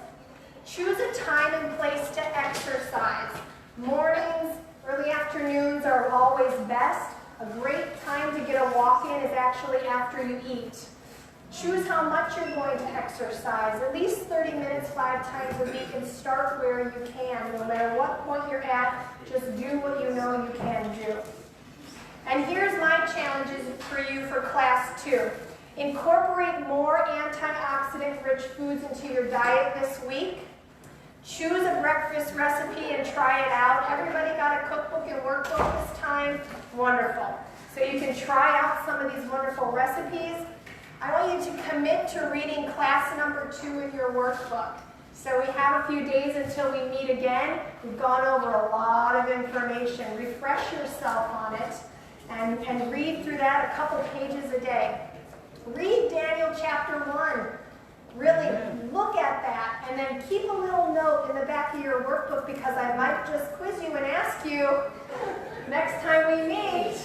Choose a time and place to exercise. Mornings, early afternoons are always best. A great time to get a walk in is actually after you eat. Choose how much you're going to exercise, at least 30 minutes 5 times a week, and start where you can. No matter what point you're at, just do what you know you can do. And here's my challenges for you for class 2. Incorporate more antioxidant-rich foods into your diet this week. Choose a breakfast recipe and try it out. Everybody got a cookbook and workbook this time? Wonderful. So you can try out some of these wonderful recipes. I want you to commit to reading class number 2 in your workbook. So we have a few days until we meet again. We've gone over a lot of information. Refresh yourself on it and read through that a couple pages a day. Read Daniel chapter 1. Really look at that, and then keep a little note in the back of your workbook, because I might just quiz you and ask you, next time we meet,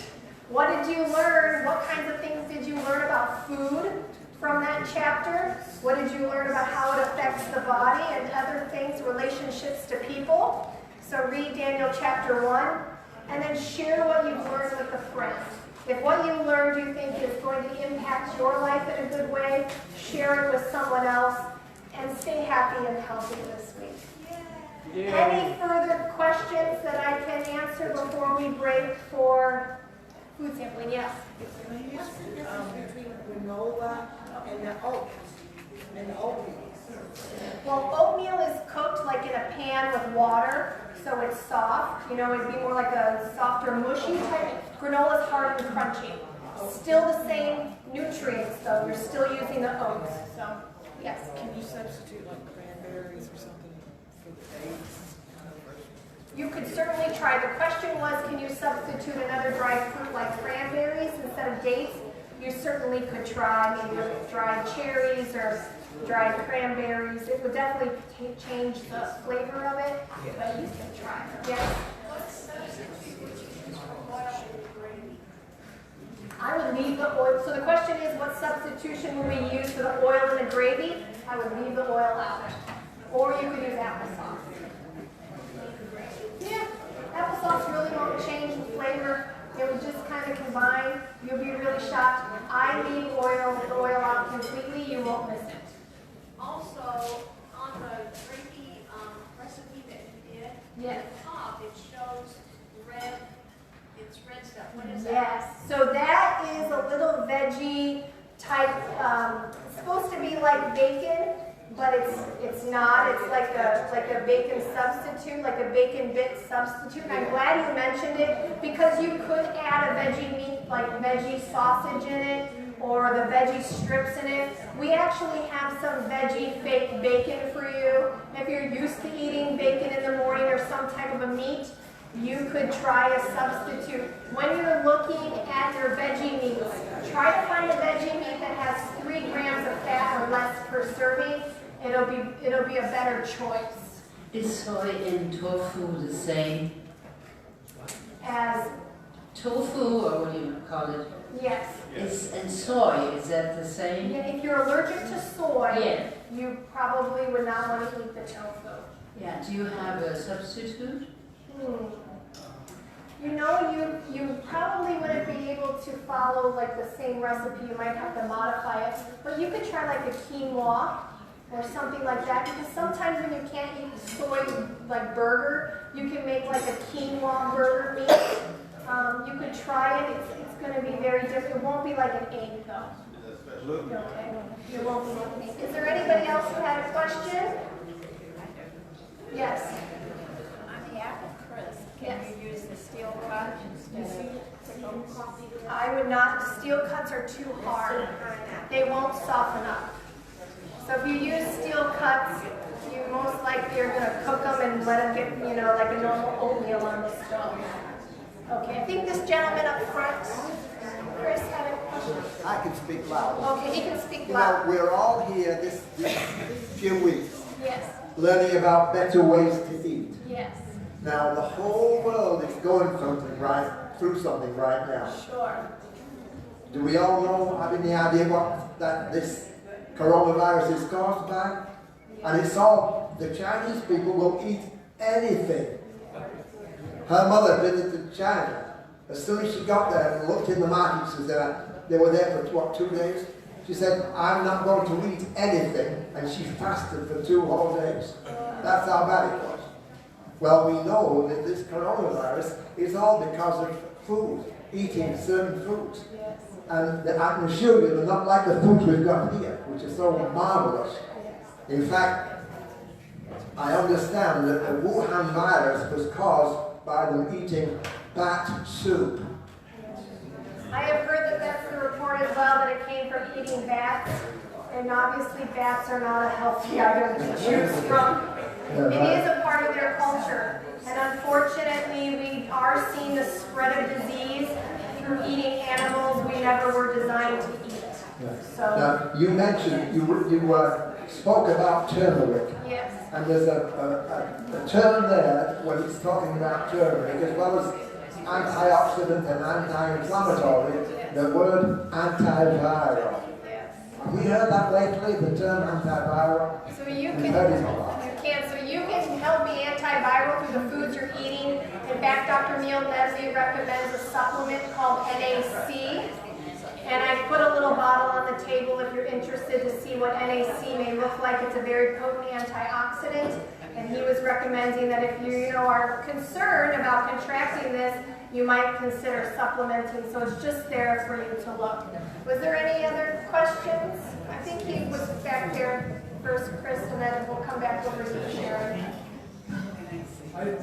what did you learn? What kinds of things did you learn about food from that chapter? What did you learn about how it affects the body and other things, relationships to people? So read Daniel chapter 1, and then share what you've learned with a friend. If what you learned you think is going to impact your life in a good way, share it with someone else, and stay happy and healthy this week. Yay. Any further questions that I can answer before we break for food sampling? Yes? Between granola and the oats and the oatmeal. Well, oatmeal is cooked like in a pan with water, so it's soft. You know, it'd be more like a softer, mushy type. Granola is hard and crunchy. Still the same nutrients, though. You're still using the oats. So, yes. Can you substitute like cranberries or something for the dates? You could certainly try. The question was, can you substitute another dried fruit like cranberries instead of dates? You certainly could try maybe dried cherries or dried cranberries. It would definitely change the flavor of it, but you can try. Yes? I would leave the oil. So the question is, what substitution will we use for the oil in the gravy? I would leave the oil out. Or you could use applesauce. Yeah, applesauce really won't change the flavor. It would just kind of combine. You'll be really shocked. I leave the oil out completely. You won't miss it. Also, on the gravy recipe that you did, Yes. at the top it shows red. It's red stuff. What is that? Yes. So that is a little veggie type. It's supposed to be like bacon, but it's not. It's like a bacon substitute, like a bacon bit substitute. And I'm glad you mentioned it, because you could add a veggie meat, like veggie sausage in it, or the veggie strips in it. We actually have some veggie fake bacon for you. If you're used to eating bacon in the morning or some type of a meat, you could try a substitute. When you're looking at your veggie meats, try to find a veggie meat that has 3 grams of fat or less per serving. It'll be a better choice. Is soy and tofu the same? As Tofu, or what do you call it? yes. And soy, is that the same? Yeah, if you're allergic to soy, Yeah. you probably would not want to eat the tofu. Yeah, do you have a substitute? You know, you probably wouldn't be able to follow like the same recipe. You might have to modify it, but you could try like a quinoa or something like that, because sometimes when you can't eat soy like burger, you can make like a quinoa burger meat. You could try it. It's going to be very different. It won't be like an egg though. Okay. You won't be looking. Is there anybody else who had a question? Yes. On behalf of Chris, Yes. can you use the steel cut instead of I would not, steel cuts are too hard. They won't soften up. So if you use steel cuts, you most likely are going to cook them and let them get, you know, like a normal oatmeal on the stove. Okay, I think this gentleman up front, Chris, had a question. I can speak loud. Okay, he can speak You loud. know, we're all here this few weeks Yes, learning about better ways to eat. yes, Now, the whole world is going through something right now. sure. Do we all know, have any idea what this coronavirus is caused by? And it's all, the Chinese people will eat anything. Her mother visited China. As soon as she got there and looked in the market, she said, they were there for, what, 2 days? She said, I'm not going to eat anything. And she fasted for 2 whole days. That's how bad it was. Well, we know that this coronavirus is all because of food, eating certain foods. And I can assure you they're not like the foods we've got here, which is so marvelous. In fact, I understand that the Wuhan virus was caused by them eating bat soup. I have heard that that's the report as well, that it came from eating bats. And obviously bats are not a healthy item to choose from. It is a part of their culture. And unfortunately, we are seeing the spread of disease through eating animals we never were designed to eat. So, Now, you mentioned, you spoke about turmeric. yes, And there's a term there when it's talking about turmeric, as well as antioxidant and anti-inflammatory, the word antiviral. yes. Have we heard that lately, the term antiviral? So you We've heard it a lot. so you can help be antiviral through the foods you're eating. In fact, Dr. Neil Nesby recommends a supplement called NAC. And I put a little bottle on the table if you're interested to see what NAC may look like. It's a very potent antioxidant. And he was recommending that if you are concerned about contracting this, you might consider supplementing. So it's just there for you to look. Was there any other questions? I think he was back there first, Chris, and then we'll come back over to Sharon.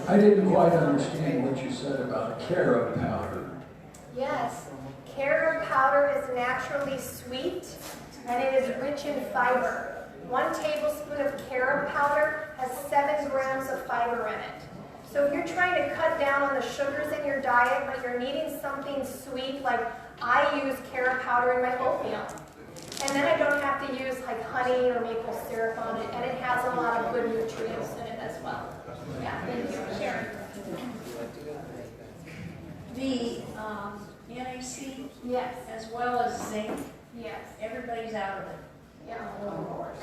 I didn't quite understand what you said about carob powder. Yes, carob powder is naturally sweet and it is rich in fiber. 1 tablespoon of carob powder has 7 grams of fiber in it. So if you're trying to cut down on the sugars in your diet, but you're needing something sweet, like I use carob powder in my oatmeal. And then I don't have to use like honey or maple syrup on it, and it has a lot of good nutrients in it as well. Yeah, thank you. Sharon. The NAC, Yes, as well as zinc, yes. everybody's out of it. Yeah, of course.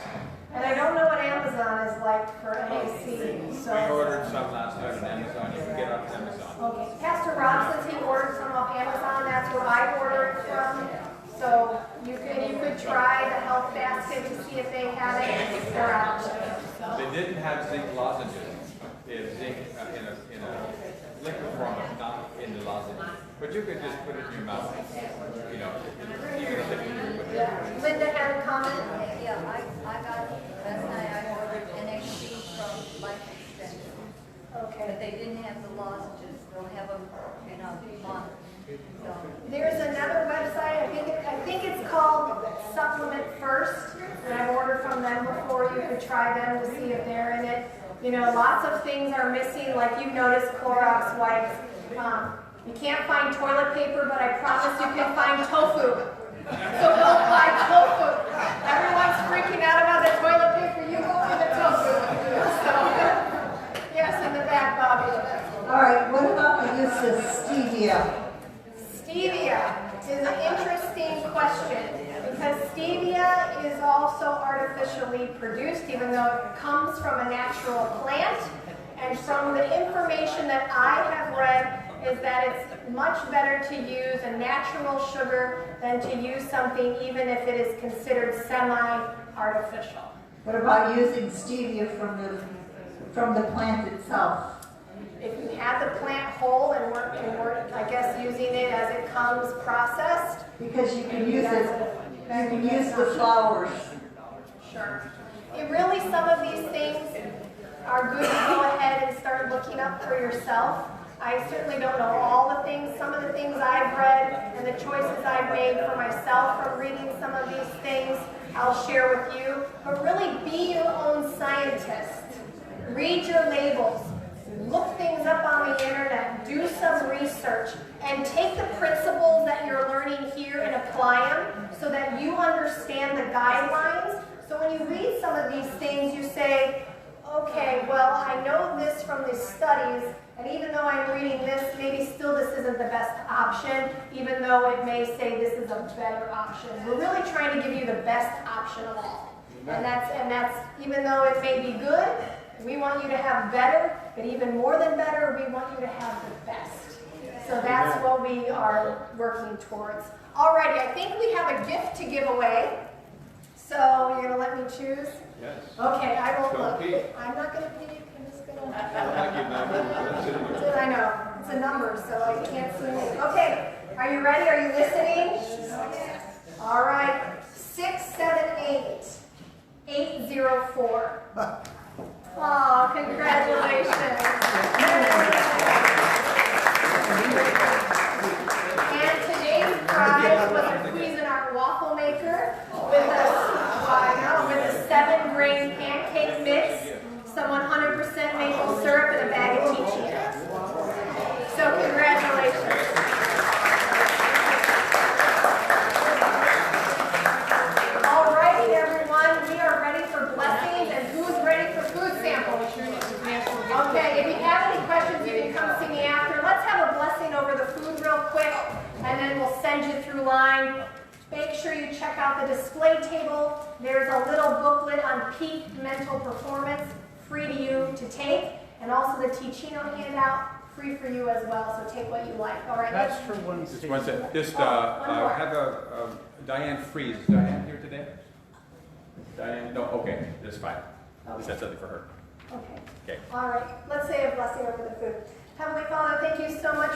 And I don't know what Amazon is like for NAC, so. We ordered some last night on Amazon. You can get it off Amazon. Okay, Pastor Rob says he ordered some off Amazon, that's where I ordered it from. So you could try the health basket to see if they have it, they're out. They didn't have zinc lozenges. They have zinc in a liquid form, not in the lozenge. But you could just put it in your mouth. You know, even if you put it. Linda had a comment? Yeah, I got, last night I ordered NAC from Life Extension, but Okay. they didn't have the lozenges, they'll have them in a month. So, There's another website, I think it's called Supplement First, and I've ordered from them before. You could try them to see if they're in it. You know, lots of things are missing, like you've noticed Clorox wipes. You can't find toilet paper, but I promise you can find tofu. So go buy tofu. Everyone's freaking out about the toilet paper, you go for the tofu. So, yes, in the back, Bobby. All right, what about the use of stevia? Stevia is an interesting question because stevia is also artificially produced, even though it comes from a natural plant. And from the information that I have read is that it's much better to use a natural sugar than to use something even if it is considered semi-artificial. What about using stevia from the plant itself? If you have the plant whole and we're, I guess, using it as it comes processed. Because you can use it You can use the flowers. Sure. Really, some of these things are good to go ahead and start looking up for yourself. I certainly don't know all the things. Some of the things I've read and the choices I've made for myself from reading some of these things, I'll share with you. But really, be your own scientist. Read your labels. Look things up on the internet. Do some research. And take the principles that you're learning here and apply them so that you understand the guidelines. So when you read some of these things, you say, okay, well, I know this from the studies, and even though I'm reading this, maybe still this isn't the best option, even though it may say this is a better option. We're really trying to give you the best option of all. And that's even though it may be good, we want you to have better, but even more than better, we want you to have the best. So that's what we are working towards. Alrighty, I think we have a gift to give away. So you're gonna let me choose? Yes. Okay, I won't Don't look. peek. I'm not gonna peek. I'm just gonna. I I know. It's a number, so I can't see it. Okay, are you ready? Are you listening? All right. 678 804. Oh, congratulations. And today's prize was a Cuisinart waffle maker with a 7-grain pancake mix, some 100% maple syrup, and a bag of tea cheese. So congratulations. All righty, everyone, we are ready for blessings, and who's ready for food samples? Okay, if you have any questions, you can come see me after. Let's have a blessing over the food real quick, and then we'll send you through line. Make sure you check out the display table. There's a little booklet on peak mental performance, free to you to take, and also the Ticino handout, free for you as well, so take what you like. All right. That's for one Just seat. one second. Just one more. have a Diane Freeze. Is Diane here today? Diane? No. Okay, that's fine. Just had something for her. Okay. Okay. All right. Let's say a blessing over the food. Heavenly Father, thank you so much